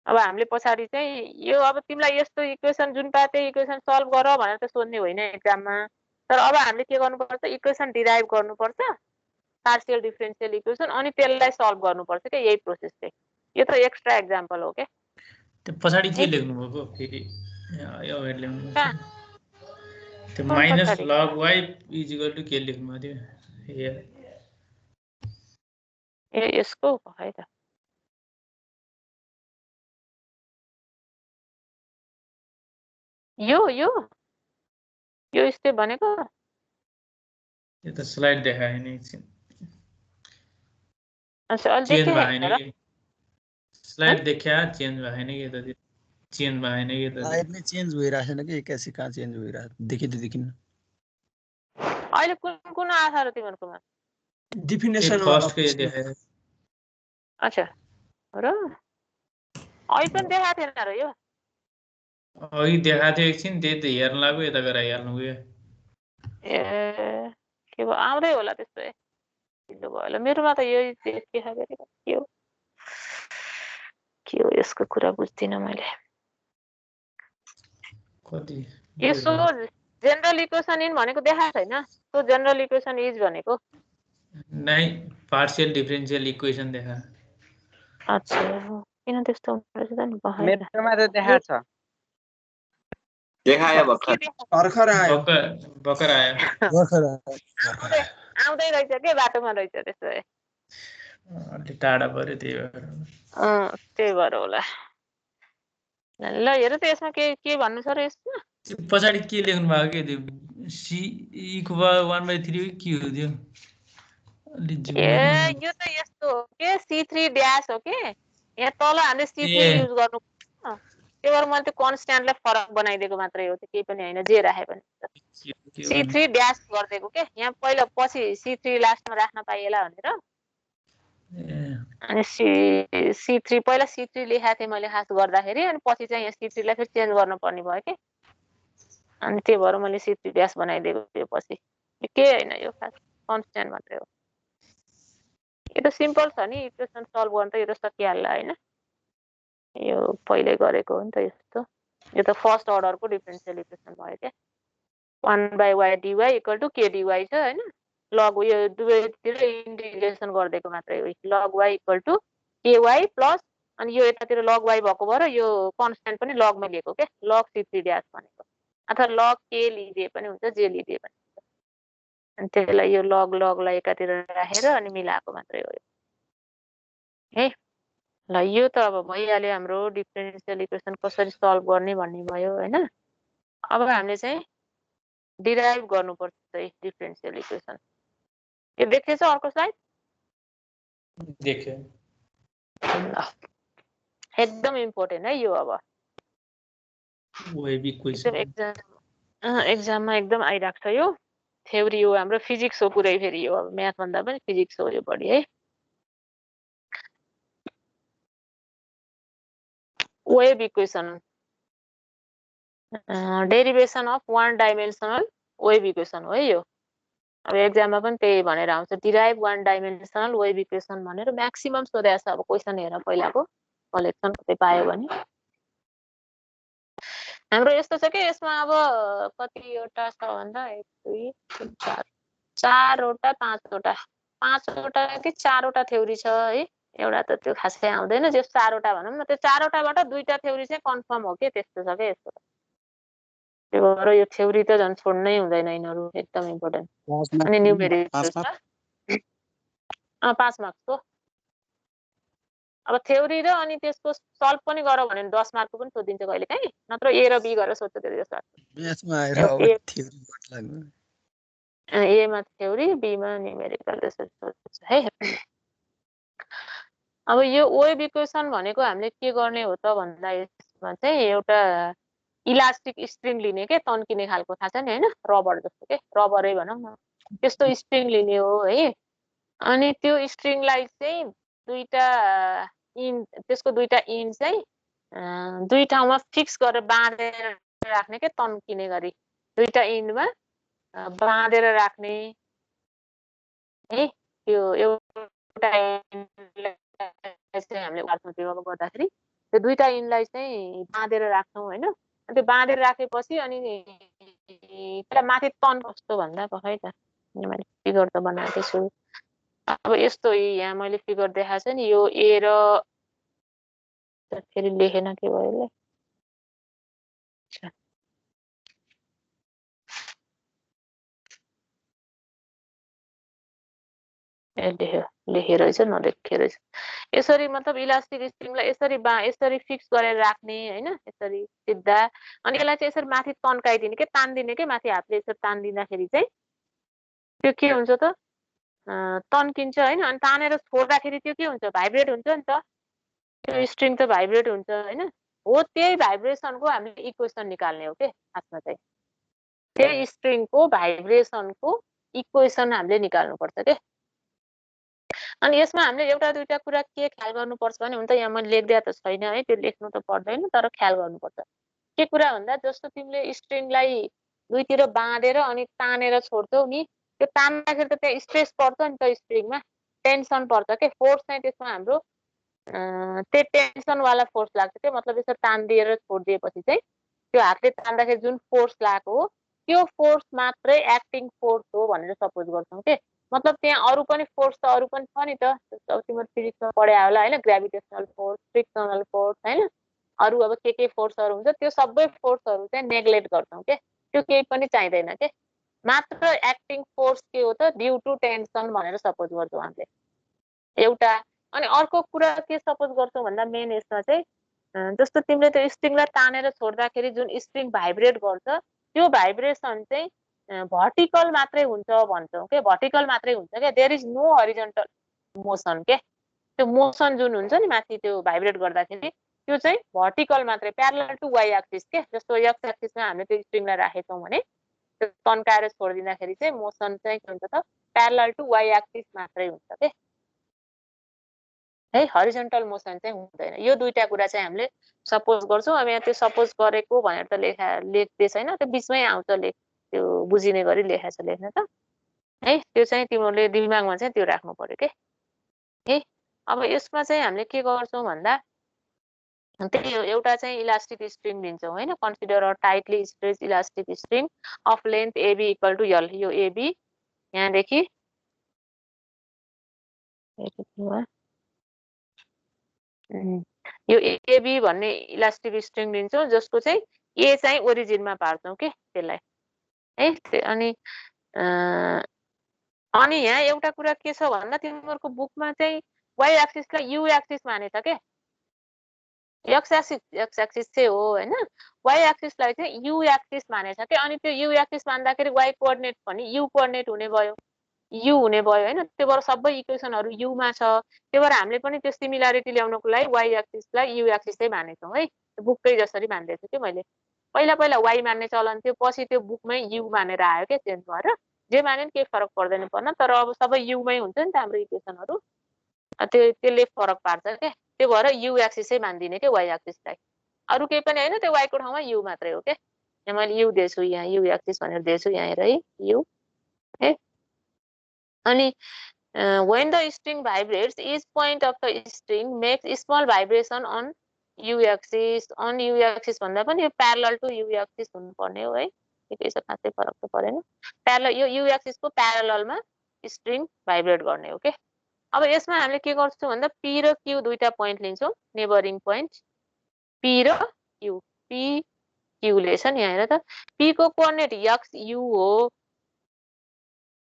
Speaker 1: अब हामीले पछाडी चाहिँ यो अब तिमीलाई यस्तो इक्वेसन जुन पाए त्यही इक्वेसन सल्भ गर भनेर त सोध्ने होइन एक्जाममा तर अब हामीले के गर्नुपर्छ इक्वेसन डिराइभ गर्नुपर्छ पार्शियल डिफरेन्शियल इक्वेसन अनि त्यसलाई सल्भ गर्नुपर्छ के यही प्रोसेस चाहिँ यो त एक्स्ट्रा एक्जाम्पल हो के
Speaker 2: त्यो पछाडी के लेख्नु भएको फेरि यो हेड लेख्नु त्यो minus log y is equal to के लेख्नु भएको थियो
Speaker 1: ए यसको है त यो यो यो स्टेप भनेको
Speaker 2: यो त स्लाइड देखाएन एकछिन
Speaker 1: अच्छा अलि
Speaker 2: चेन्ज
Speaker 1: देखे
Speaker 2: भएन कि स्लाइड देखा चेन्ज भएन कि त चेन्ज भएन कि त
Speaker 3: स्लाइड नै चेन्ज भइरहेको छैन कि एक्कासी कहाँ चेन्ज भइरहेको देखिन्न
Speaker 1: अहिले कुन कुन आछ र तिमीहरुकोमा
Speaker 5: डिफिनेसन
Speaker 2: फर्स्ट के देखायो
Speaker 1: अच्छा र अहिले पनि देखाएको थिएन र यो
Speaker 2: अघि देखाएको थियो एकछिन त्यही त हेर्न लाग्यो यता गएर हेर्नु गयो
Speaker 1: ए के भयो आउँदै होला त्यस्तो ढिलो भयो होला मेरोमा त यही देखा गरेको के हो यसको कुरा बुझ्दिनँ मैले
Speaker 2: कति
Speaker 1: यसो जेनरल इक्वेसन इन भनेको देखाएको छैन सो जेनरल इक्वेसन इज भनेको
Speaker 2: नै पार्शियल डिफरेन्शियल इक्वेसन देखा
Speaker 1: अच्छा किन त्यस्तो हुँदैछ त नि बहाइ
Speaker 7: मेरोमा त देखाएको छ
Speaker 6: देखायो भर्खर
Speaker 5: आयो
Speaker 2: भर्खर आयो
Speaker 1: आउँदै रहेछ के बाटोमा रहेछ त्यसो भए
Speaker 2: अलि टाढा पर्यो
Speaker 1: त्यही भएर होला ल हेर त यसमा के भन्नु छ र यसमा
Speaker 2: पछाडि के लेख्नु भएको के त्यो सी को 1/3 के हो त्यो
Speaker 1: ए यो त यस्तो हो के C3 ड्याश हो के यहाँ तल हामीले C3 युज गर्नु त्यही भएर मैले त्यो कन्स्ट्यान्टलाई फरक बनाइदिएको मात्रै हो त्यो केही पनि हैन जे राखे पनि C3 ड्याश गर्दिएको के यहाँ पहिला पछि C3 लास्टमा राख्न पाइएला भनेर अनि C3 पहिला C3 लेखेको थिएँ मैले खास गर्दाखेरि अनि पछि चाहिँ यहाँ C3 लाई फेरि चेन्ज गर्न पर्ने भयो के अनि त्यही भएर मैले C3 ड्याश बनाइदिएको त्यो पछि के हैन यो खास कन्स्ट्यान्ट मात्रै हो यो त सिम्पल छ नि इक्वेसन सल्भ गर्न त यो त सकिहाल्ला हैन यो पहिले गरेको हो नि त यस्तो यो त फर्स्ट अर्डरको डिफरेन्शियल इक्वेसन भयो के 1/y dy equal to k dy छ हैन लग यो दुवैतिर इन्टिग्रेसन गर्दिएको मात्रै हो log y equal to ky plus अनि यो यतातिर log y भएको भएर यो कन्स्ट्यान्ट पनि log मै लिएको के log C3 ड्याश भनेको अथवा log k लिदिए पनि हुन्छ जे लिदिए पनि हुन्छ अनि त्यसलाई यो log लाई एकातिर राखेर अनि मिलाएको मात्रै हो है ल यो त अब भइहाल्यो हाम्रो डिफरेन्शियल इक्वेसन कसरी सल्भ गर्ने भन्ने भयो हैन अब हामीले चाहिँ डिराइभ गर्नुपर्छ डिफरेन्शियल इक्वेसन यो देखेछ अर्को स्लाइड
Speaker 2: देखे
Speaker 1: एकदम इम्पोर्टेन्ट है यो अब
Speaker 2: वेभ इक्वेसन
Speaker 1: एक्जाममा एकदम आइराख्छ यो थ्योरी हो हाम्रो फिजिक्स हो पुरै फेरि यो अब म्याथ भन्दा पनि फिजिक्स हो यो बढी है wave equation derivation of one dimensional wave equation हो है यो अब एक्जाममा पनि त्यही भनेर आउँछ derive one dimensional wave equation भनेर म्याक्सिमम सोधेको छ अब क्वेसन हेर पहिलाको कलेक्सन कतै पायो भने हाम्रो यस्तो छ कि यसमा अब कतिवटा छ भन्दा 1 2 3 4 चारवटा पाँचवटा कि चारवटा थ्योरी छ है एउटा त त्यो खासै आउँदैन जो चारवटा भनौँ न त्यो चारवटाबाट दुईटा थ्योरी चाहिँ कन्फर्म हो के त्यस्तो छ के यस्तो त्यो भएर यो थ्योरी त झन् छोड्नै हुँदैन यिनीहरू एकदम इम्पोर्टेन्ट अनि न्यूमेरिकल छ 5 मार्क्सको अब थ्योरी र अनि त्यसको सल्भ पनि गर भने 10 मार्कको पनि सोधिन्छ कहिलेकाहीँ नत्र ए र बी गरेर सोध्छ त्यो जस्तो
Speaker 3: म्याथमा आएर अब थ्योरी बट लाग्नु
Speaker 1: ए मा थ्योरी, बी मा न्युमेरिकल रिसर्च है। अब यो वेभ इक्वेसन भनेको हामीले के गर्ने हो त भन्दा यसमा चाहिँ एउटा इलास्टिक स्ट्रिङ लिने के तन्किने खालको थाहा छ नि हैन, रबर जस्तो के, रबरै भनौँ न, त्यस्तो स्ट्रिङ लिने हो है। अनि त्यो स्ट्रिङलाई चाहिँ त्यसको दुईटा इन्ड चाहिँ दुई ठाउँमा फिक्स गरेर बाँधेर राख्ने के तन्किने गरी, दुईटा इन्डमा बाँधेर राख्ने है। त्यो एउटा चाहिँ हामीले अब गर्दाखेरि त्यो दुईटा इन्डलाई चाहिँ बाँधेर राख्छौँ हैन। त्यो बाँधेर राखेपछि अनि त्यसलाई माथि तन कस्तो भन्दा पखै त मैले फिगर त बनाएको छु। अब यस्तो यहाँ मैले फिगर देखाएको छु नि, यो ए र फेरि लेखेन के भयो लेखेर रहेछ नलेखेर रहेछ। यसरी मतलब इलास्टिक स्ट्रिङलाई यसरी फिक्स गरेर राख्ने हैन, यसरी सिधा। अनि यसलाई चाहिँ यसरी माथि तन्काइदिने के तान्दिने के माथि हातले यसरी तान्दिँदाखेरि चाहिँ त्यो के हुन्छ त तन्किन्छ हैन। अनि तानेर छोड्दाखेरि त्यो के हुन्छ, भाइब्रेट हुन्छ नि त, त्यो स्ट्रिङ त भाइब्रेट हुन्छ हैन। हो त्यही भाइब्रेसनको हामीले इक्वेसन निकाल्ने हो के खासमा चाहिँ, त्यही स्ट्रिङको भाइब्रेसनको इक्वेसन हामीले निकाल्नुपर्छ के। अनि यसमा हामीले एउटा दुईटा कुरा के ख्याल गर्नुपर्छ भने, हुन त यहाँ मैले लेख्दै त छैन है, त्यो लेख्नु त पर्दैन, तर ख्याल गर्नुपर्छ। के कुरा भन्दा जस्तो तिमीले स्ट्रिङलाई दुईतिर बाँधेर अनि तानेर छोड्छौ नि, त्यो तान्दाखेरि त त्यहाँ स्ट्रेस पर्छ नि त, स्ट्रिङमा टेन्सन पर्छ के, फोर्स चाहिँ त्यसमा हाम्रो त्यो टेन्सनवाला फोर्स लाग्छ के। मतलब यसरी तानिदिएर छोडिदिएपछि चाहिँ त्यो हातले तान्दाखेरि जुन फोर्स लागेको हो त्यो फोर्स मात्रै एक्टिङ फोर्स हो भनेर सपोज गर्छौँ के। मतलब त्यहाँ अरू पनि फोर्स त अरू पनि छ नि त, अब तिम्रो फिजिक्समा पढायो होला हैन, ग्राभिटेसनल फोर्स, फ्रिक्सनल फोर्स हैन, अरू अब के फोर्सहरू हुन्छ, त्यो सबै फोर्सहरू चाहिँ नेग्लेक्ट गर्छौँ के, त्यो केही पनि चाहिँदैन के। मात्र एक्टिङ फोर्स के हो त, ड्यु टु टेन्सन भनेर सपोज गर्छौँ हामीले एउटा। अनि अर्को कुरा के सपोज गर्छौँ भन्दा मेन यसमा चाहिँ जस्तो तिमीले त्यो स्ट्रिङलाई तानेर छोड्दाखेरि जुन स्ट्रिङ भाइब्रेट गर्छ त्यो भाइब्रेसन चाहिँ भर्टिकल मात्रै हुन्छ भन्छौँ के, भर्टिकल मात्रै हुन्छ क्या, there is no horizontal motion के। त्यो मोसन जुन हुन्छ नि माथि त्यो भाइब्रेट गर्दाखेरि त्यो चाहिँ भर्टिकल मात्रै, प्यारलल टु वाइ एक्सिस के। जस्तो एक्स एक्सिसमा हामीले त्यो स्ट्रिङलाई राखेछौँ भने त्यो तन्काएर छोडिदिँदाखेरि चाहिँ मोसन चाहिँ के हुन्छ त, प्यारलल टु वाइ एक्सिस मात्रै हुन्छ के है, हरिजन्टल मोसन चाहिँ हुँदैन। यो दुईटा कुरा चाहिँ हामीले सपोज गर्छौँ। अब यहाँ त्यो सपोज गरेको भनेर त लेख्दै छैन, त्यो बिचमै आउँछ, त्यो बुझिने गरी लेखेको छ लेख्न त है। त्यो चाहिँ तिमीहरूले दिमागमा चाहिँ त्यो राख्नु पर्यो के है। अब यसमा चाहिँ हामीले के गर्छौँ भन्दा त्यही हो, एउटा चाहिँ इलास्टिक स्ट्रिङ लिन्छौँ हैन, consider a tightly stretch elastic string of length AB equal to L. यो एबी यहाँदेखि यो एबी भन्ने इलास्टिक स्ट्रिङ लिन्छौँ जसको चाहिँ ए चाहिँ ओरिजिनमा पार्छौँ के त्यसलाई है। अनि यहाँ एउटा कुरा के छ भन्दा तिमीहरूको बुकमा चाहिँ वाइ एक्सिसलाई यु एक्सिस मानेछ के, एक्स एक्सिस चाहिँ हो हैन, वाइ एक्सिसलाई चाहिँ यु एक्सिस मानेछ के। अनि त्यो यु एक्सिस मान्दाखेरि वाइ कोअर्डिनेट पनि यु कोअर्डिनेट हुने भयो, यु हुने भयो हैन। त्यो भएर सबै इक्वेसनहरू युमा छ, त्यो भएर हामीले पनि त्यो सिमिल्यारिटी ल्याउनको लागि वाइ एक्सिसलाई यु एक्सिसै मानेछौँ है। बुककै जसरी मान्दैछु कि मैले, पहिला पहिला वाइ मान्ने चलन थियो, पछि त्यो बुकमै यु मानेर आयो क्या, चेन्ज भएर। जे माने नि केही फरक पर्दैन पर्न, तर अब सबै युमै हुन्छ नि त हाम्रो इक्वेसनहरू, त्यसले फरक पार्छ क्या। त्यो भएर यु एक्सिसै मानिदिने क्या वाइ एक्सिसलाई, अरू केही पनि होइन, त्यो वाइको ठाउँमा यु मात्रै हो क्या। यहाँ मैले यु दिएछु, यहाँ यु एक्सिस भनेर दिएछु यहाँ हेर है, यु है। अनि when the string vibrates, each point of the string makes small vibration on u axis. On u axis भन्दा पनि यो प्यारलल टु u axis हुनुपर्ने हो है, ठिकै छ, खासै फरक त परेन। प्यारलल यो u axis को प्यारललमा स्ट्रिङ भाइब्रेट गर्ने हो के। अब यसमा हामीले के गर्छौँ भन्दा p र q दुईटा पोइन्ट लिन्छौँ, नेबरिङ पोइन्ट p र q। p q ले छ नि यहाँ हेर त, p को कोअर्डिनेट x u हो,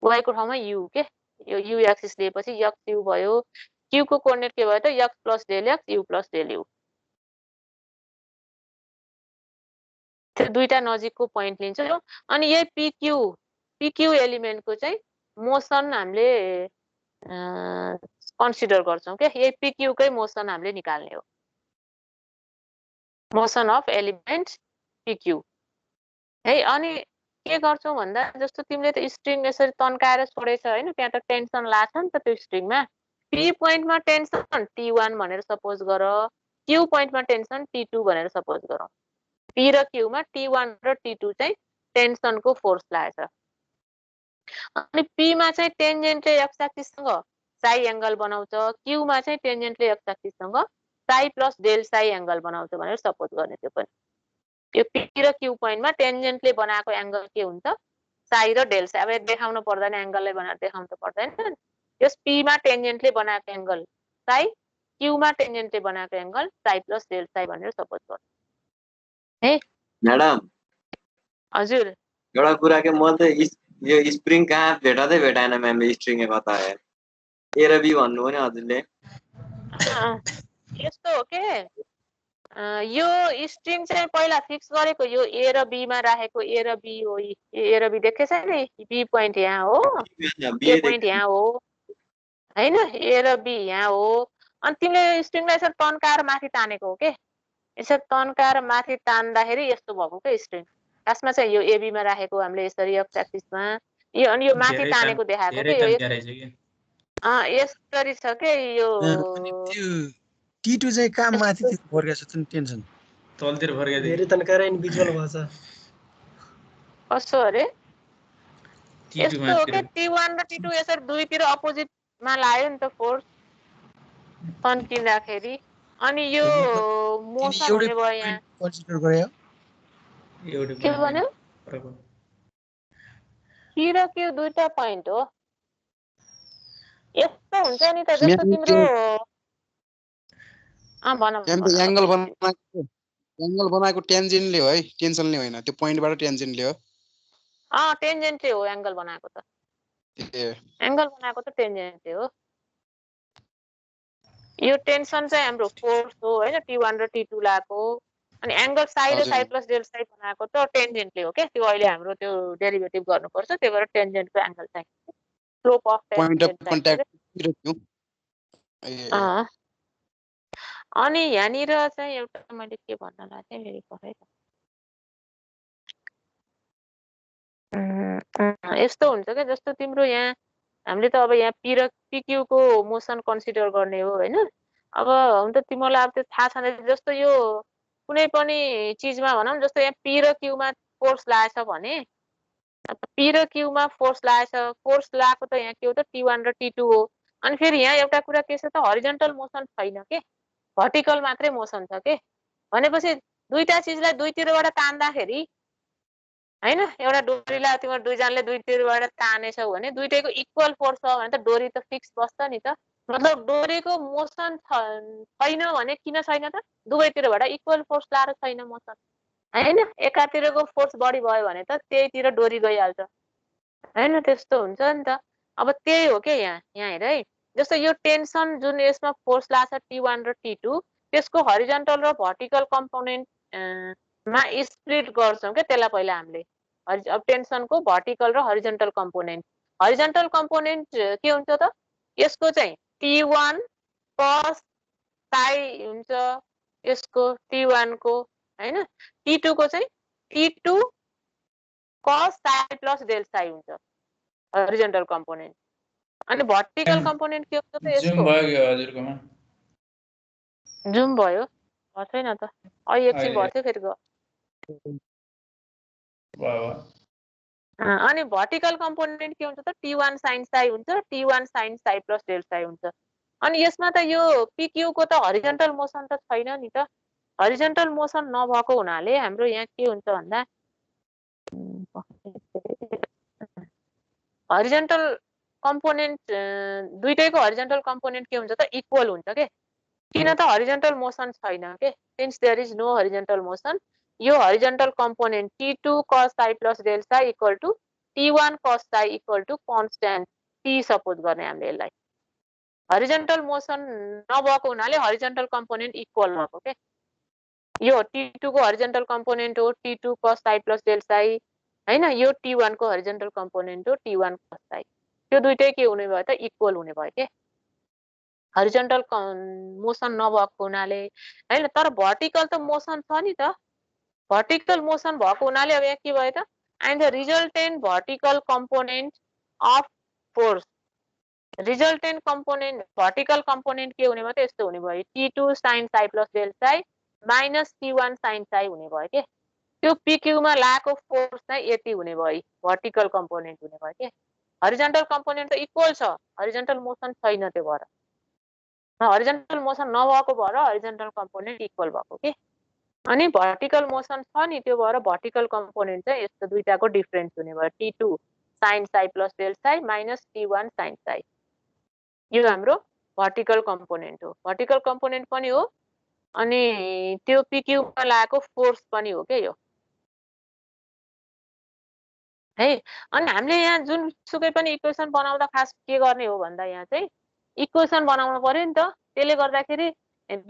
Speaker 1: y को ठाउँमा u के, यो यु एक्सिस लिएपछि एक्स यु भयो, क्यू को कोअर्डिनेट के भयो त x plus del x u plus del u. त्यो दुईटा नजिकको पोइन्ट लिन्छौँ। अनि यही पिक्यू PQ एलिमेन्टको चाहिँ मोसन हामीले कन्सिडर गर्छौं के यही PQ कै मोसन हामीले निकाल्ने हो मोसन अफ एलिमेन्ट PQ है अनि के गर्छौं भन्दा जस्तो तिमीले त स्ट्रिङ यसरी तन्काएर छोडेछ हैन त्यहाँ त टेन्सन लाग्छ नि त त्यो स्ट्रिङमा P पोइन्टमा टेन्सन T1 भनेर सपोज गर Q पोइन्टमा टेन्सन T2 भनेर सपोज गरौँ P र Q मा T1 र T2 चाहिँ टेन्सनको फोर्स लागेछ अनि P मा चाहिँ टेन्जेन्टले एक्स एक्सिससँग साइ एंगल बनाउँछ Q मा चाहिँ टेन्जेन्टले एक्स एक्सिससँग साइ प्लस डेल साइ एंगल बनाउँछ भनेर सपोज गर्ने त्यो पनि यो P र Q पोइन्टमा टेन्जेन्टले बनाएको एंगल के हुन्छ साइ र डेल साइ अब देखाउन पर्दैन एंगललाई बनाएर देखाउन त पर्दैन यस P मा टेन्जेन्टले बनाएको एंगल साइ Q मा टेन्जेन्टले बनाएको एंगल साइ प्लस डेल साइ भनेर सपोज गर्नु है
Speaker 6: म्याडम
Speaker 1: हजुर
Speaker 6: एउटा कुरा के म त यो स्प्रिङ कहाँ भेटाएन म्यामले स्ट्रिङ कता है ए र बी भन्नु हो नि हजुरले
Speaker 1: यस्तो हो के यो स्ट्रिङ चाहिँ पहिला फिक्स गरेको यो ए र बी मा राखेको ए र बी हो ए र बी देखेछ नि बी पोइन्ट यहाँ हो ए पोइन्ट यहाँ हो हैन ए र बी यहाँ हो अनि तिमीले स्ट्रिङलाई यसरी तन्काएर माथि तानेको हो के यसरी तन्काएर माथि तान्दाखेरि यस्तो भएको के स्ट्रिङ खासमा चाहिँ यो एबी मा राखेको हामीले यसरी एक्स एक्सिसमा यो अनि यो माथि तानेको देखाएको के यो यसरी छ के यो
Speaker 3: T2 चाहिँ कहाँ माथि फर्केछ त टेन्सन
Speaker 2: तलतिर फर्केछ
Speaker 8: धेरै तन्काएर इन्डिभिजुअल भएछ
Speaker 1: कसो अरे यस्तो हो के T1 र T2 यसरी दुईतिर अपोजिटमा लाग्यो नि त फोर्स तन्किँदाखेरि अनि यो मोसन हुने भयो यहाँ
Speaker 3: कन्सिडर गर्यो
Speaker 2: एउटै
Speaker 1: के भन्यो P र Q दुईटा पोइन्ट हो यस्तो हुन्छ नि त जस्तो तिम्रो
Speaker 9: एंगल बनाएको टेन्जेन्टले हो है टेन्सनले होइन त्यो पोइन्टबाट टेन्जेन्टले हो
Speaker 1: टेन्जेन्टले हो एंगल बनाएको त एंगल बनाएको त टेन्जेन्टले हो यो टेन्सन चाहिँ हाम्रो फोर्स हो हैन T1 र T2 लाको अनि एंगल साइ र साइ प्लस डेल साइ बनाएको त टेन्जेन्टले हो के त्यो अहिले हाम्रो त्यो डेरिभेटिभ गर्नुपर्छ त्यही भएर टेन्जेन्टको एंगल चाहिँ slope of
Speaker 9: point of contact
Speaker 1: अनि यहाँनिर चाहिँ एउटा मैले के भन्न लाग्थे मेरो पढाइ यस्तो हुन्छ के जस्तो तिम्रो यहाँ हामीले त अब यहाँ P र PQ को मोसन कन्सिडर गर्ने हो हैन अब हुन त तिमीलाई अब त्यो थाहा छैन जस्तो यो कुनै पनि चीजमा भनौं जस्तो यहाँ P र Q मा फोर्स लागेछ भने P र Q मा फोर्स लागेछ फोर्स लागेको त यहाँ के हो त T1 र T2 हो अनि फेरि यहाँ एउटा कुरा के छ त हरिजन्टल मोसन छैन के भर्टिकल मात्रै मोसन छ के भनेपछि दुईटा चीजलाई दुईतिरबाट तान्दाखेरि हैन एउटा डोरीलाई तिम्रो दुईजनाले दुईतिरबाट तानेछौ भने दुईटैको इक्वल फोर्स छ भने त डोरी त फिक्स बस्छ नि त मतलब डोरीको मोसन छैन भने किन छैन त दुवैतिरबाट इक्वल फोर्स लाएर छैन मोसन हैन एकातिरको फोर्स बढी भयो भने त त्यहीतिर डोरी गइहाल्छ हैन त्यस्तो हुन्छ नि त अब त्यही हो के यहाँ हेर है जस्तो यो टेन्सन जुन यसमा फोर्स लाग्छ T1 र T2 त्यसको हरिजन्टल र भर्टिकल कम्पोनेन्ट मा स्प्लिट गर्छौं के त्यसलाई पहिला हामीले अब टेन्सनको भर्टिकल र हरिजन्टल कम्पोनेन्ट के हुन्छ त यसको चाहिँ T1 cos साइ हुन्छ यसको T1 को हैन T2 को चाहिँ T2 cos psi plus del साइ हुन्छ हरिजन्टल कम्पोनेन्ट अनि भर्टिकल कम्पोनेन्ट के हुन्छ त यसको
Speaker 2: जुम भयो के हजुरकोमा
Speaker 1: जुम भयो छैन त अहिले एकछिन भयो फेरि गयो अनि भर्टिकल कम्पोनेन्ट के हुन्छ त T1 sin साइ हुन्छ T1 sin साइ प्लस डेल साइ हुन्छ अनि यसमा त यो PQ को त हरिजन्टल मोसन त छैन नि त हरिजन्टल मोसन नभएको हुनाले हाम्रो यहाँ के हुन्छ भन्दा हरिजन्टल कम्पोनेन्ट दुईटैको हरिजन्टल कम्पोनेन्ट के हुन्छ त इक्वल हुन्छ के किन त हरिजन्टल मोसन छैन के since there is no horizontal motion यो horizontal component T2 cos psi plus del psi equal to T1 cos psi equal to constant T suppose गर्ने हामीले यसलाई हरिजन्टल मोसन नभएको हुनाले हरिजन्टल कम्पोनेन्ट इक्वल भएको के यो T2 को हरिजन्टल कम्पोनेन्ट हो T2 cos psi plus del साइ हैन यो T1 को हरिजन्टल कम्पोनेन्ट हो T1 cos त्यो दुईटै के हुने भयो त इक्वल हुने भयो के हरिजन्टल मोसन नभएको हुनाले हैन तर भर्टिकल त मोसन छ नि त भर्टिकल मोसन भएको हुनाले अब यहाँ के भयो त and the resultant vertical component of force resultant component vertical component के हुने भयो त यस्तो हुने भयो T2 sin psi plus del psi minus T1 sin psi हुने भयो के त्यो PQ मा लागेको फोर्स चाहिँ यति हुने भयो भर्टिकल कम्पोनेन्ट हुने भयो के हरिजन्टल कम्पोनेन्ट त इक्वल छ हरिजन्टल मोसन छैन त्यो भएर हरिजन्टल मोसन नभएको भएर हरिजन्टल कम्पोनेन्ट इक्वल भएको के अनि भर्टिकल मोसन छ नि त्यो भएर भर्टिकल कम्पोनेन्ट चाहिँ यस्तो दुईटाको डिफरेन्स हुने भयो T2 sin psi plus del psi minus T1 sin psi यो हाम्रो भर्टिकल कम्पोनेन्ट हो भर्टिकल कम्पोनेन्ट पनि हो अनि त्यो PQ मा लागेको फोर्स पनि हो के यो है अनि हामीले यहाँ जुन सुकै पनि इक्वेसन बनाउँदा खास के गर्ने हो भन्दा यहाँ चाहिँ इक्वेसन बनाउनु पर्यो नि त त्यसले गर्दाखेरि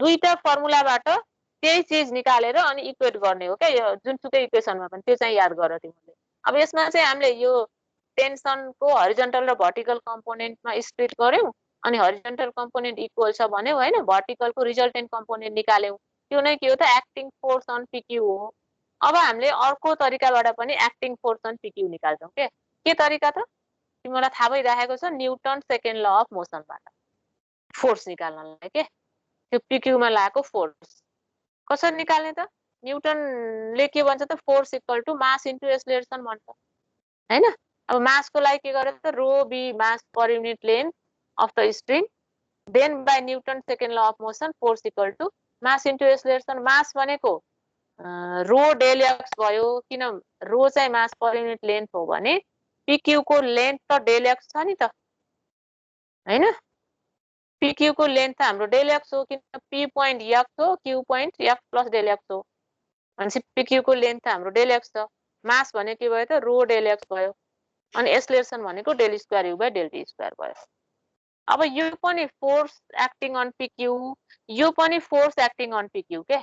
Speaker 1: दुईटा फर्मुलाबाट त्यही चीज निकालेर अनि इक्वेट गर्ने हो क्या यो जुनसुकै इक्वेसनमा पनि त्यो चाहिँ याद गर तिमीले अब यसमा चाहिँ हामीले यो टेन्सनको हरिजन्टल र भर्टिकल कम्पोनेन्टमा स्प्लिट गर्यौं अनि हरिजन्टल कम्पोनेन्ट इक्वल छ भन्यौ हैन भर्टिकलको रिजल्टेन्ट कम्पोनेन्ट निकाल्यौं त्यो नै के हो त एक्टिङ फोर्स अन PQ हो अब हामीले अर्को तरिकाबाट पनि एक्टिङ फोर्स अन PQ निकाल्छौं के तरिका त तिमीलाई थाहा भइराखेको छ न्युटन सेकेन्ड ल अफ मोसनबाट फोर्स निकाल्नलाई के त्यो PQ मा लागेको फोर्स कसरी निकाल्ने त न्युटनले के भन्छ त force equal to mass into acceleration भन्छ हैन अब मासको लागि के गर्यो त rho be mass per unit length of the string then by Newton second law of motion force equal to mass into acceleration mass भनेको रो डेल एक्स भयो किन रो चाहिँ मास पर युनिट लेन्थ हो भने PQ को लेन्थ त del x छ नि त हैन PQ को लेन्थ हाम्रो डेल एक्स हो किन P पोइन्ट x हो Q point x plus del x हो भनेपछि PQ को लेन्थ हाम्रो डेल एक्स छ मास भने के भयो त रो डेल एक्स भयो अनि एक्सेलरेसन भनेको del square u by del t square भयो अब यो पनि फोर्स एक्टिङ अन PQ यो पनि फोर्स एक्टिङ अन PQ के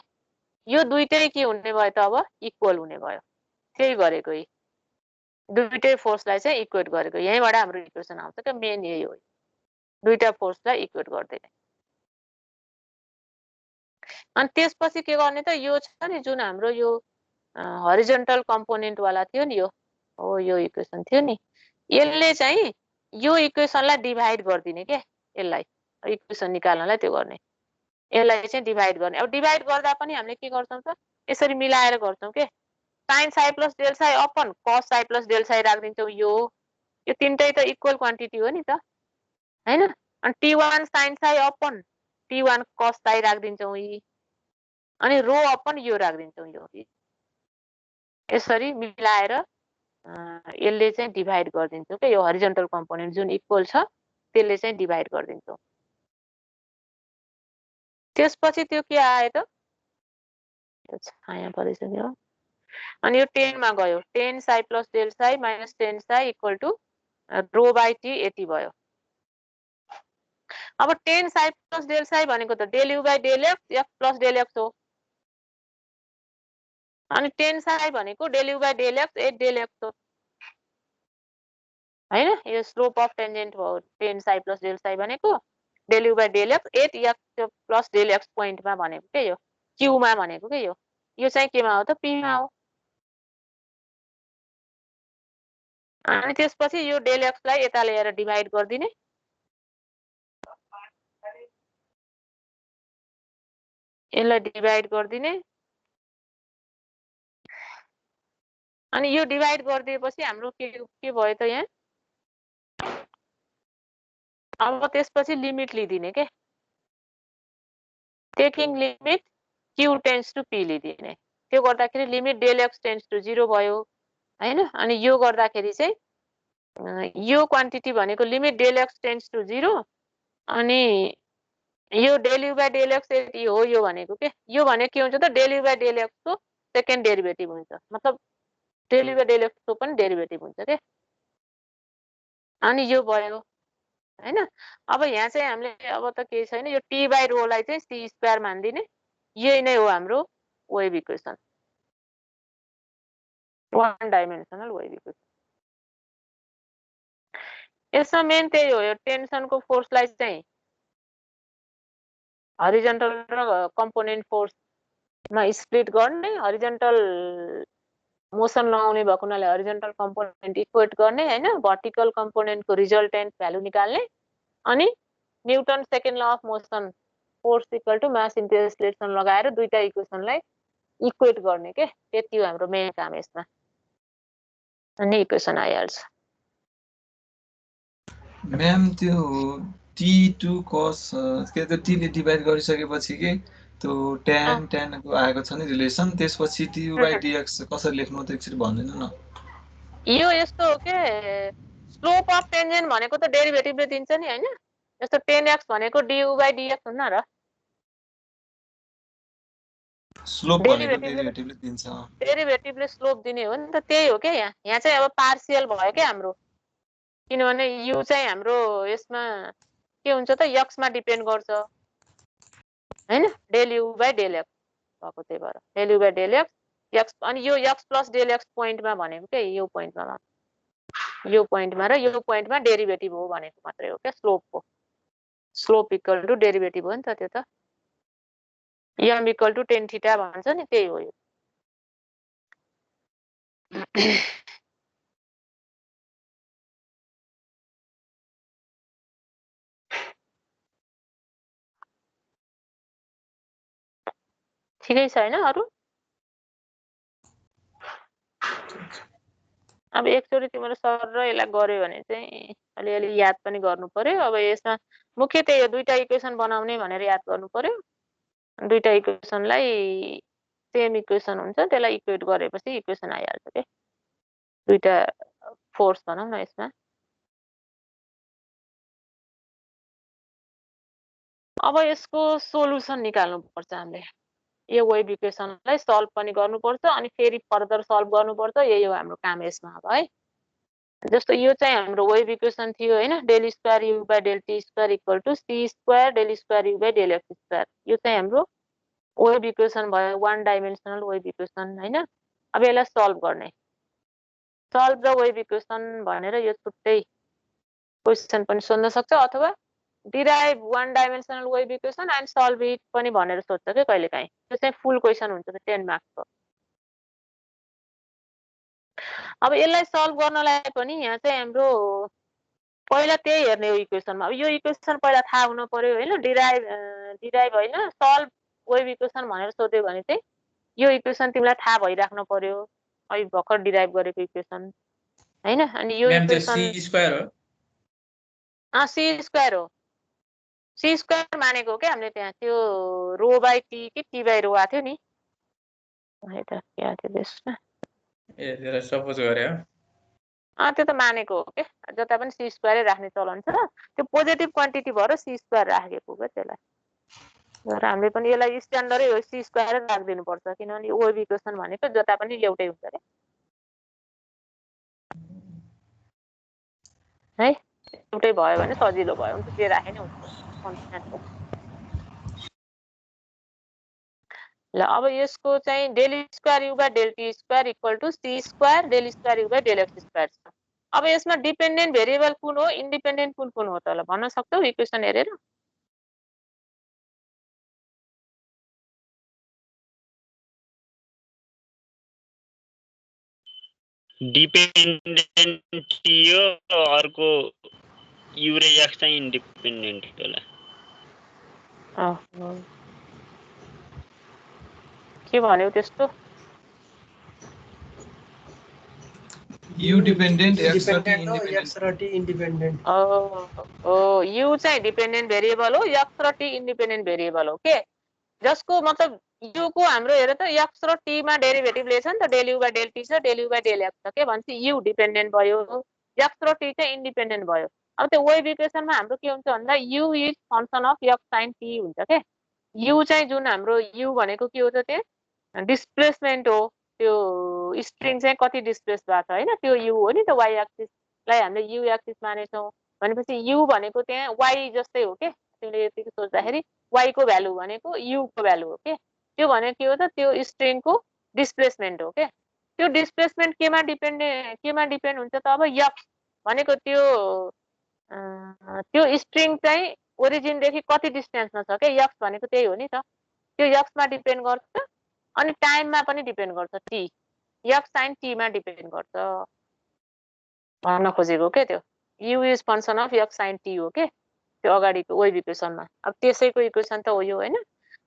Speaker 1: यो दुईटै के हुने भयो त अब इक्वल हुने भयो त्यही गरेको यही दुईटै फोर्सलाई चाहिँ इक्वेट गरेको यहीँबाट हाम्रो इक्वेसन आउँछ के मेन यही हो दुईटा फोर्सलाई इक्वेट गर्दैन अनि त्यसपछि के गर्ने त यो छ नि जुन हाम्रो यो हरिजन्टल कम्पोनेन्ट वाला थियो नि यो हो यो इक्वेसन थियो नि यसले चाहिँ यो इक्वेसनलाई डिभाइड गर्दिने के यसलाई इक्वेसन निकाल्नलाई त्यो गर्ने यसलाई चाहिँ डिभाइड गर्ने अब डिभाइड गर्दा पनि हामीले के गर्छौं त यसरी मिलाएर गर्छौं के sin psi plus del psi upon cos psi plus del psi राख्दिन्छौं यो तीनटै त इक्वल क्वान्टिटी हो नि त हैन अनि T1 sin psi upon T1 cos psi राख्दिन्छौं यी अनि रो अपन यो राख्दिन्छौं यो यसरी मिलाएर यसले चाहिँ डिभाइड गर्दिन्छौं के यो हरिजन्टल कम्पोनेन्ट जुन इक्वल छ त्यसले चाहिँ डिभाइड गर्दिन्छौं त्यसपछि त्यो के आयो त यो छाया परिसक्यो अनि यो 10 मा गयो 10 psi plus del psi minus 10 psi equal to rho by t यति भयो अब 10 psi plus del psi भनेको त del u by del x f plus del x हो अनि 10 psi भनेको del u by del x 8 del x हो हैन यो स्लोप अफ टेन्जेन्ट भयो 10 psi plus del psi भनेको del u by del x 8 x plus del x point मा भनेको के यो q मा भनेको के यो चाहिँ केमा हो त p मा हो अनि त्यसपछि यो डेल एक्स लाई यता ल्याएर डिभाइड गर्दिने यसलाई डिभाइड गर्दिने अनि यो डिभाइड गरिदिएपछि हाम्रो के भयो त यहाँ अब त्यसपछि लिमिट लिदिने के taking limit q tends to p लिदिने त्यो गर्दाखेरि limit del x tends to 0 भयो हैन अनि यो गर्दाखेरि चाहिँ यो क्वान्टिटी भनेको limit del x tends to 0 अनि यो del u by del x यति हो यो भनेको के यो भने के हुन्छ त del u by del x को सेकेन्ड डेरिभेटिभ हुन्छ मतलब del u by del x को पनि डेरिभेटिभ हुन्छ के अनि यो भयो हैन अब यहाँ चाहिँ हामीले अब त के छैन यो t बाइ रो लाई चाहिँ c स्क्वायर मान्दिने यही नै हो हाम्रो wave equation one dimensional wave equation. यसमा मेन त्यही हो, यो टेन्सनको फोर्सलाई चाहिँ हरिजन्टल र कम्पोनेन्ट फोर्समा स्प्लिट गर्ने, हरिजन्टल मोसन लगाउने भएको हुनाले हरिजन्टल कम्पोनेन्ट इक्वेट गर्ने हैन, भर्टिकल कम्पोनेन्टको रिजल्टेन्ट भ्यालु निकाल्ने, अनि Newton second law of motion force equal to mass into acceleration लगाएर दुईटा इक्वेसनलाई इक्वेट गर्ने के, त्यति हो हाम्रो मेन काम यसमा। अनि इक्वेसन आइहाल्छ।
Speaker 5: म्याम त्यो T2 cos के त T ले डिभाइड गरिसकेपछि के त्यो tan को आएको छ नि रिलेसन, त्यसपछि du/dx कसरी लेख्नु त एकचोटि भनिदिनु न।
Speaker 1: यो यस्तो हो के, स्लोप अफ टेन्जेन्ट भनेको त डेरिभेटिभले दिन्छ नि हैन, जस्तो 10x भनेको du/dx हुन्न र,
Speaker 5: स्लोप भनेको डेरिभेटिभले दिन्छ।
Speaker 1: डेरिभेटिभले स्लोप दिने हो नि त, त्यही हो के। यहाँ चाहिँ अब पार्शियल भयो के हाम्रो, किनभने u चाहिँ हाम्रो यसमा के हुन्छ त x मा डिपेन्ड गर्छ हैन, del u by del x भएको, त्यही भएर del u by del x, अनि यो x प्लस डेल x पोइन्टमा भनेको के, यो पोइन्टमा र यो पोइन्टमा डेरिभेटिभ हो भनेको मात्रै हो क्या स्लोपको। स्लोप इक्वल टु डेरिभेटिभ हो नि त त्यो त, m equal to tan theta भन्छ नि, त्यही हो यो। ठिकै छ हैन अरु? अब एकचोटि तिम्रो सर र यसलाई गर्यो भने चाहिँ अलिअलि याद पनि गर्नु पर्यो। अब यसमा मुख्य त्यही हो, दुईटा इक्वेसन बनाउने भनेर याद गर्नु पर्यो। दुईटा इक्वेसनलाई सेम इक्वेसन हुन्छ, त्यसलाई इक्वेट गरेपछि इक्वेसन आइहाल्छ के, दुईटा फोर्स भनौँ न यसमा। अब यसको सोलुसन निकाल्नु पर्छ हामीले। यो वेभ इक्वेसनलाई सल्भ पनि गर्नुपर्छ, अनि फेरि फर्दर सल्भ गर्नुपर्छ, यही हो हाम्रो काम यसमा अब है। जस्तो यो चाहिँ हाम्रो वेभ इक्वेसन थियो हैन, del square u by del t square equal to c square del square u by del x square. यो चाहिँ हाम्रो वेभ इक्वेसन भयो, वान डाइमेन्सनल वेभ इक्वेसन हैन। अब यसलाई सल्भ गर्ने, सल्भ द वेभ इक्वेसन भनेर यो छुट्टै क्वेसन पनि सोध्न सक्छ, अथवा derive one dimensional wave equation and solve it पनि भनेर सोध्छ क्या कहिलेकाहीँ। त्यो चाहिँ फुल क्वेसन हुन्छ 10 मार्क्सको। अब यसलाई सल्भ गर्नलाई पनि यहाँ चाहिँ हाम्रो पहिला त्यही हेर्ने हो इक्वेसनमा। अब यो इक्वेसन पहिला थाहा हुनु पर्यो हैन, डिराइभ हैन, सल्भ वेभ इक्वेसन भनेर सोध्यो भने चाहिँ यो इक्वेसन तिमीलाई थाहा भइराख्नु पर्यो, अहिले भर्खर डिराइभ गरेको इक्वेसन हैन। अनि यो इक्वेसन
Speaker 2: c स्क्वायर हो,
Speaker 1: c स्क्वायर हो। c स्क्वायर मानेको हो क्या हामीले त्यहाँ, त्यो रो बाइ टी कि टी बाइ रो आएको थियो नि, त के आएको थियो त्यसमा,
Speaker 2: ए त्यसलाई सपोज गरे हो।
Speaker 1: त्यो त मानेको हो के, जता पनि c स्क्वायरै राख्ने चलन छ, त्यो पोजिटिभ क्वान्टिटी भएर c स्क्वायर राखेको हो त्यसलाई। र हामीले पनि यसलाई स्ट्यान्डर्डै हो, c स्क्वायर राखिदिनु पर्छ, किनभने वेभ इक्वेसन भनेको जता पनि एउटै हुन्छ रे है, एउटै भयो भने सजिलो भयो, हुन्छ जे राखे नि हुन्छ। ल अब यसको चाहिँ del square u by del t square equal to c square del square u by del x square छ। अब यसमा डिपेन्डेन्ट भेरिएबल कुन हो, इन्डिपेन्डेन्ट कुन हो त, ल भन्न सक्छौ इक्वेसन हेरेर?
Speaker 4: डिपेन्डेन्ट यो, अर्को u र x चाहिँ इन्डिपेन्डेन्ट होला।
Speaker 1: के भन्यौ त्यस्तो?
Speaker 5: u डिपेन्डेन्ट x र t
Speaker 7: इन्डिपेन्डेन्ट।
Speaker 1: u चाहिँ डिपेन्डेन्ट भेरिएबल हो, x र t इन्डिपेन्डेन्ट भेरिएबल हो के, जसको मतलब u को हाम्रो हेर त x र t मा डेरिभेटिभ लिएछ नि त, del u by del t छ, del u by del x छ के भन्छ, u डिपेन्डेन्ट भयो, x र t चाहिँ इन्डिपेन्डेन्ट भयो। अब त्यो वेभ इक्वेसनमा हाम्रो के हुन्छ भन्दा u is function of x sin t हुन्छ के। u चाहिँ जुन हाम्रो u भनेको के हो त, त्यो डिस्प्लेसमेन्ट हो, त्यो स्ट्रिङ चाहिँ कति डिस्प्लेस भएको छ हैन, त्यो u हो नि त। y एक्सिसलाई हामीले u एक्सिस मानेछौँ भनेपछि u भनेको त्यहाँ y जस्तै हो के, तिमीले यतिकै सोच्दाखेरि y को भ्यालु भनेको u को भ्यालु हो के। त्यो भनेको के हो त, त्यो स्ट्रिङको डिस्प्लेसमेन्ट हो के। त्यो डिस्प्लेसमेन्ट केमा डिपेन्ड हुन्छ त? अब यक्स भनेको त्यो स्ट्रिङ चाहिँ ओरिजिनदेखि कति डिस्टेन्समा छ के, यक्स भनेको त्यही हो नि त। त्यो यक्समा डिपेन्ड गर्छ अनि टाइममा पनि डिपेन्ड गर्छ, टी यक्स साइन टीमा डिपेन्ड गर्छ भन्न खोजेको के त्यो। U is function of x साइन टी हो के त्यो अगाडिको वेभ इक्वेसनमा। अब त्यसैको इक्वेसन त हो यो होइन।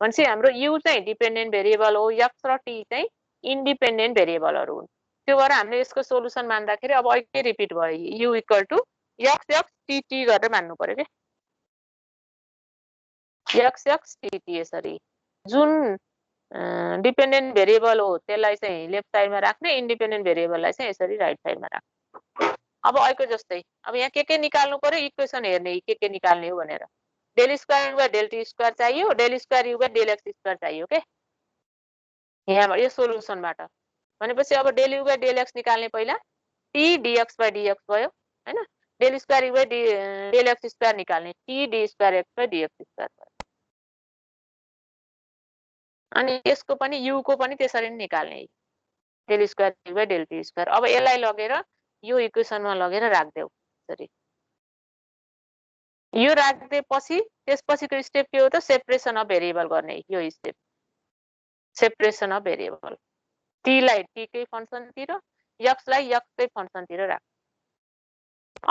Speaker 1: भनेपछि हाम्रो यु चाहिँ डिपेन्डेन्ट भेरिएबल हो, यक्स र टी चाहिँ इन्डिपेन्डेन्ट भेरिएबलहरू हुन्। त्यो भएर हामीले यसको सोलुसन मान्दाखेरि अब अहिले रिपिट भयो, u equal to x x t t गरेर मान्नु पर्यो के, यक्स यक्स टी टी। यसरी जुन डिपेन्डेन्ट भेरिएबल हो त्यसलाई चाहिँ लेफ्ट साइडमा राख्ने, इन्डिपेन्डेन्ट भेरिएबललाई चाहिँ यसरी राइट साइडमा राख्ने। अब अहिले जस्तै अब यहाँ के निकाल्नु पर्यो, इक्वेसन हेर्ने के निकाल्ने हो भनेर। Del square u del t square चाहियो, del square u del x square चाहियो के यहाँबाट यो सोलुसनबाट। भनेपछि अब del u by del x निकाल्ने पहिला, टी डिएक्स बाई डिएक्स भयो होइन। Del square u by del x square निकाल्ने, t d square x by d x square भयो। अनि यसको पनि युको पनि त्यसरी नै निकाल्ने, del square u by del t square. अब यसलाई लगेर यो इक्वेसनमा लगेर राखिदेऊ यसरी। यो राखिदिएपछि त्यसपछिको स्टेप के हो त, सेपरेसन अफ भेरिएबल गर्ने। यो स्टेप सेपरेसन अफ भेरिएबल, टीलाई टीकै फङ्सनतिर, यक्सलाई यक्सकै फङ्सनतिर राख।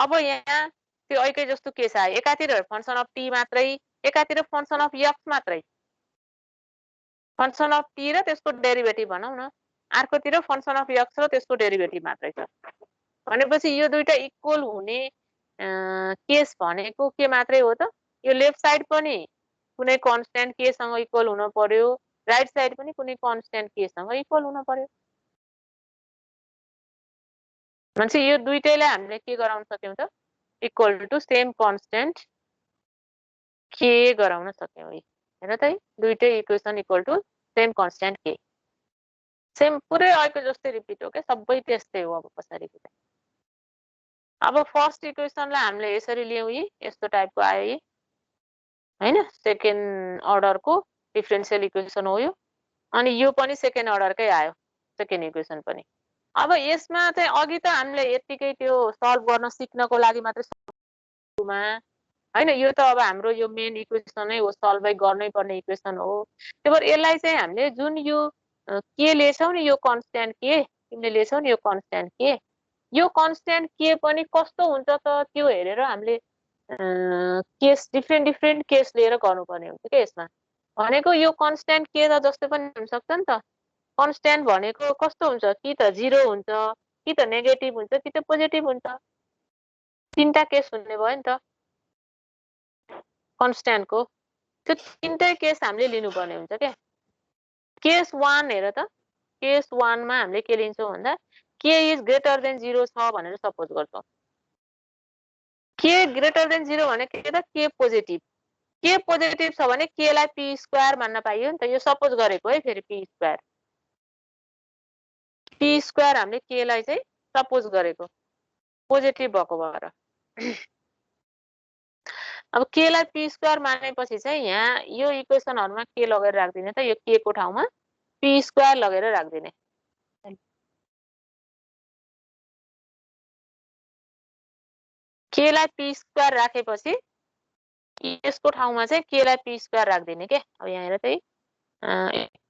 Speaker 1: अब यहाँ त्यो अहिले जस्तो केस आयो, एकातिर फङ्सन अफ टी मात्रै, एकातिर फङ्सन अफ यक्स मात्रै, फङ्सन अफ टी र त्यसको डेरिभेटिभ भनौँ न, अर्कोतिर फङ्सन अफ यक्स र त्यसको डेरिभेटिभ मात्रै छ। भनेपछि यो दुईटा इक्वल हुने केस भनेको के मात्रै हो त, यो लेफ्ट साइड पनि कुनै कन्स्ट्यान्ट केसँग इक्वल हुन पर्यो, राइट साइड पनि कुनै कन्स्ट्यान्ट केसँग इक्वल हुन पर्यो। भनेपछि यो दुईटैलाई हामीले के गराउन सक्यौँ त, इक्वल टु सेम कन्स्ट्यान्ट के गराउन सक्यौँ। हेर त दुईटै equation equal to same constant के, सेम पुरै अहिले जस्तै रिपिट हो क्या, सबै त्यस्तै हो। अब पछाडिको चाहिँ अब फर्स्ट इक्वेसनलाई हामीले यसरी ल्याउँ, यस्तो टाइपको आयो होइन, सेकेन्ड अर्डरको डिफरेन्सियल इक्वेसन हो यो। अनि यो पनि सेकेन्ड अर्डरकै आयो, सेकेन्ड इक्वेसन पनि। अब यसमा चाहिँ अघि त हामीले यतिकै त्यो सल्भ गर्न सिक्नको लागि मात्रै होइन, यो त अब हाम्रो यो मेन इक्वेसनै हो, सल्भै गर्नै पर्ने इक्वेसन हो। त्यही भएर यसलाई चाहिँ हामीले जुन यो के लिएछौँ नि, यो कन्स्ट्यान्ट के तिमीले लिएछौ नि, यो कन्स्ट्यान्ट के, यो कन्स्ट्यान्ट के पनि कस्तो हुन्छ त त्यो हेरेर हामीले केस डिफ्रेन्ट केस लिएर गर्नुपर्ने हुन्छ क्या यसमा। भनेको यो कन्स्ट्यान्ट के त जस्तै पनि हुनसक्छ नि त। कन्स्ट्यान्ट भनेको कस्तो हुन्छ, कि त 0 हुन्छ, कि त नेगेटिभ हुन्छ, कि त पोजिटिभ हुन्छ। तीनटा केस हुने भयो नि त कन्स्ट्यान्टको। त्यो तीनटै केस हामीले लिनुपर्ने हुन्छ क्या। केस 1 हेर त, केस 1 मा हामीले के लिन्छौँ भन्दा के इज ग्रेटर देन 0 छ भनेर सपोज गर्छौँ। के ग्रेटर देन 0 भने के त, के पोजिटिभ। के पोजिटिभ छ भने के लाई पी स्क्वायर मान्न पाइयो नि त। यो सपोज गरेको है फेरि पी स्क्वायर, पी स्क्वायर हामीले के लाई चाहिँ सपोज गरेको पोजिटिभ भएको भएर। अब के लाई पी स्क्वायर मानेपछि चाहिँ यहाँ यो इक्वेसनहरुमा के लगेर राख्दिने त, यो के को ठाउँमा पी स्क्वायर लगेर राख्दिने। के लाई पी स्क्वायर राखेपछि यसको ठाउँमा चाहिँ के लाई पी स्क्वायर राख्दिने के। अब यहाँ हेर चाहिँ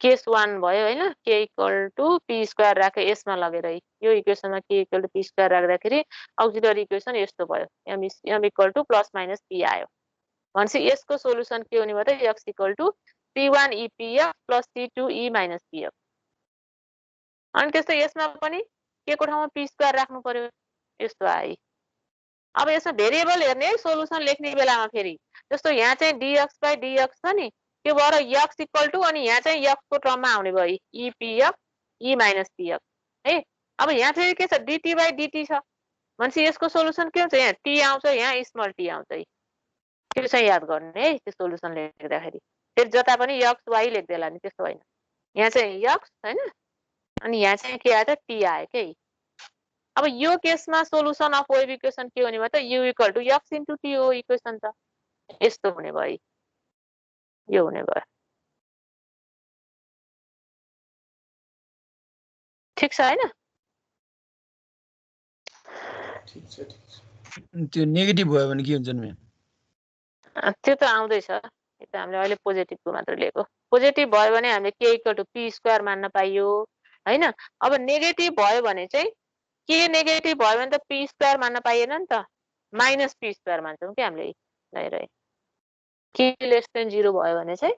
Speaker 1: केस 1 भयो हैन, के इक्वल टु पी स्क्वायर राखे यसमा लगेर यो इक्वेसनमा के इक्वल टु पी स्क्वायर राख्दाखेरि अक्सिलरी इक्वेसन यस्तो भयो, M equal to plus minus P आयो। भनेपछि यसको सोलुसन के हुने भयो त, x equal to p1 epf plus p2 e minus pf। अनि त्यस्तै यसमा पनि के को ठाउँमा पी स्क्वायर राख्नु पर्यो, यस्तो आयो। अब यसमा भेरिएबल हेर्ने है सोलुसन लेख्ने बेलामा फेरि जस्तो यहाँ चाहिँ dx बाइ dx छ नि, त्यो भएर x इक्वल टु अनि यहाँ चाहिँ x को टर्ममा आउने भयो epf e माइनस pf है। अब यहाँ फेरि के छ, dt बाइ dt छ भनेपछि यसको सोलुसन के हुन्छ, यहाँ t आउँछ, यहाँ स्मल t आउँछ। त्यो चाहिँ याद गर्ने है त्यो सोलुसन लेख्दाखेरि। फेरि जता पनि x y लेख्दैला नि, त्यस्तो होइन। यहाँ चाहिँ x हैन अनि यहाँ चाहिँ के आयो त, t आयो के। अब यो केसमा सोलुसन अफ वेभ इक्वेसन के हुने भयो त, u equal to x into t हो इक्वेसन त। यस्तो हुने भयो, यो हुने भयो। ठिक छ हैन?
Speaker 2: ठिक छ ठिक छ।
Speaker 3: त्यो नेगेटिभ भयो भने के हुन्छ नि म्याम?
Speaker 1: त्यो त आउँदैछ, यो त हामीले अहिले पोजिटिभको मात्र लिएको। पोजिटिभ भयो भने हामीले के इक्वल टु पी स्क्वायर मान्न पाइयो हैन? अब नेगेटिभ भयो भने चाहिँ के नेगेटिभ भयो भने त पी स्क्वायर मान्न पाइएन नि त, माइनस पी स्क्वायर मान्छौँ कि हामीले। ल के लेस देन 0 भयो भने चाहिँ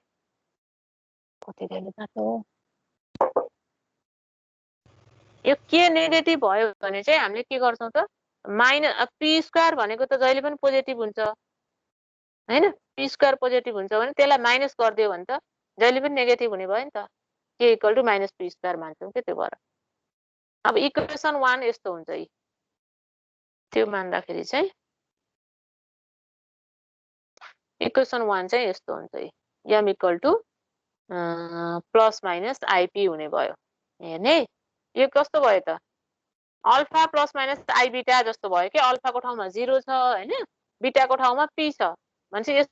Speaker 1: कति भ्यालु काट्नु हो? यो के नेगेटिभ भयो भने चाहिँ हामीले के गर्छौँ त, माइनस पी स्क्वायर भनेको त जहिले पनि पोजिटिभ हुन्छ हैन? पी स्क्वायर पोजिटिभ हुन्छ भने त्यसलाई माइनस गरिदियो भने त जहिले पनि नेगेटिभ हुने भयो नि त। के equal to minus P square मान्छौँ के त्यो भएर। अब इक्वेसन 1 यस्तो हुन्छ यी, त्यो मान्दाखेरि चाहिँ इक्वेसन 1 चाहिँ यस्तो हुन्छ यी, m equal to plus minus IP हुने भयो। हेर्ने यो कस्तो भयो त, alpha plus minus I beta जस्तो भयो कि, अल्फाको ठाउँमा 0 छ हैन, बीटाको ठाउँमा पी छ भनेपछि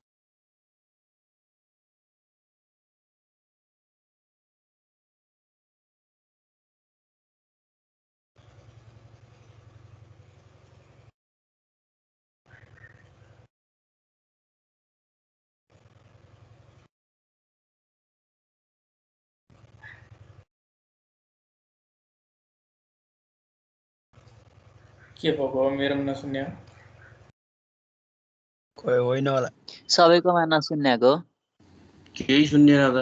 Speaker 2: के भएको हो मेरो नसुन्ने हो?
Speaker 3: खोइ होइन होला।
Speaker 8: सबैकोमा नसुन्नेको
Speaker 10: केही सुन्दैन त।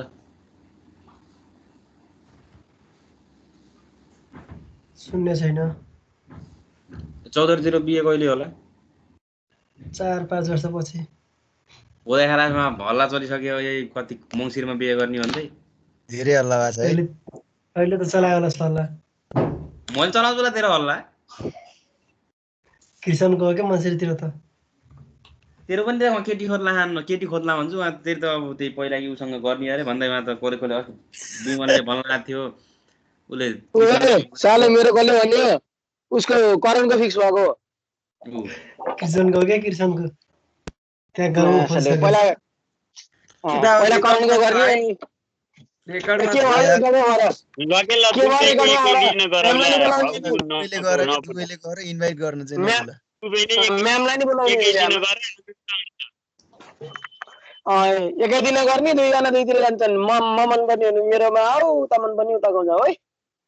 Speaker 11: सुन्ने छैन।
Speaker 10: चौधरीतिर बिहे कहिले होला?
Speaker 11: 4-5 वर्षपछि।
Speaker 10: बोधा खालामा भल्ला चलिसक्यो, यही कति मङ्सिरमा बिहे गर्ने भन्दै
Speaker 3: धेरै हल्ला भएको छ है।
Speaker 11: अहिले त चलायो होला जस्तो हल्ला।
Speaker 10: मैले चलाउँछु होला तेरो हल्ला।
Speaker 11: किसनको हो क्या मन्सिरतिर त।
Speaker 10: तेरो पनि त्यहाँ केटी खोज्ला भन्छु, तेरो त अब त्यही पहिला उसँग गर्ने अरे भन्दैमा त कोले विमलले भन्ला थियो उसले।
Speaker 12: साले मेरो कसले भन्यो उसको करणको फिक्स भएको।
Speaker 11: किसनको हो क्या किसनको, त्यहाँ गाउँमा खोज्छ।
Speaker 12: पहिला करणको गर्ने
Speaker 3: इन्भाइट गर्नु चाहिँ
Speaker 12: म्यामलाई नि बोलाउने एकै दिन गर्ने, 2 जना 2तिर जान्छन्। म मन पनि मेरोमा आऊ, तमन पनि उताको जाऊ है।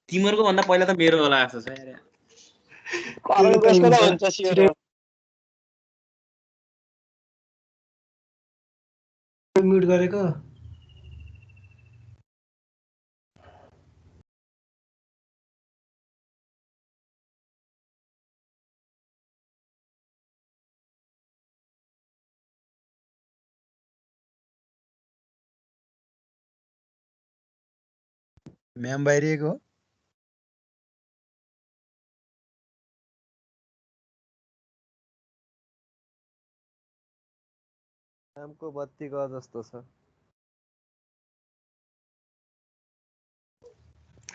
Speaker 10: तिमीहरूको भन्दा पहिला त मेरो होला जस्तो छ यार।
Speaker 12: करण बेसको त हुन्छ सियर।
Speaker 11: म्युट गरेको
Speaker 3: म्याम बाहिरिएको हो।
Speaker 13: म्यामको बत्ती गयो जस्तो छ।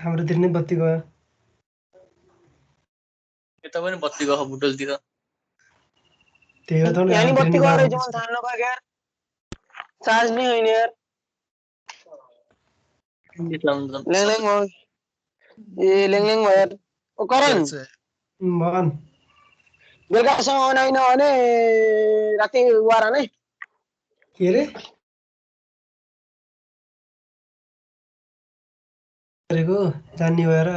Speaker 11: हाम्रोतिर नै बत्ती गयो।
Speaker 8: यता पनि बत्ती गयो बुटलतिर।
Speaker 11: त्यही हो त
Speaker 12: यहाँ नि बत्ती गयो रहेछ, मलाई थाहा नभएको यार। चार्ज नै होइन यार। ल्याङ भयो। ए ल्याङ भयो यार। ओ करण
Speaker 11: भन।
Speaker 12: बेलुकासम्म आउने होइन भने राति वार नै।
Speaker 11: के रे गरेको जान्ने भएर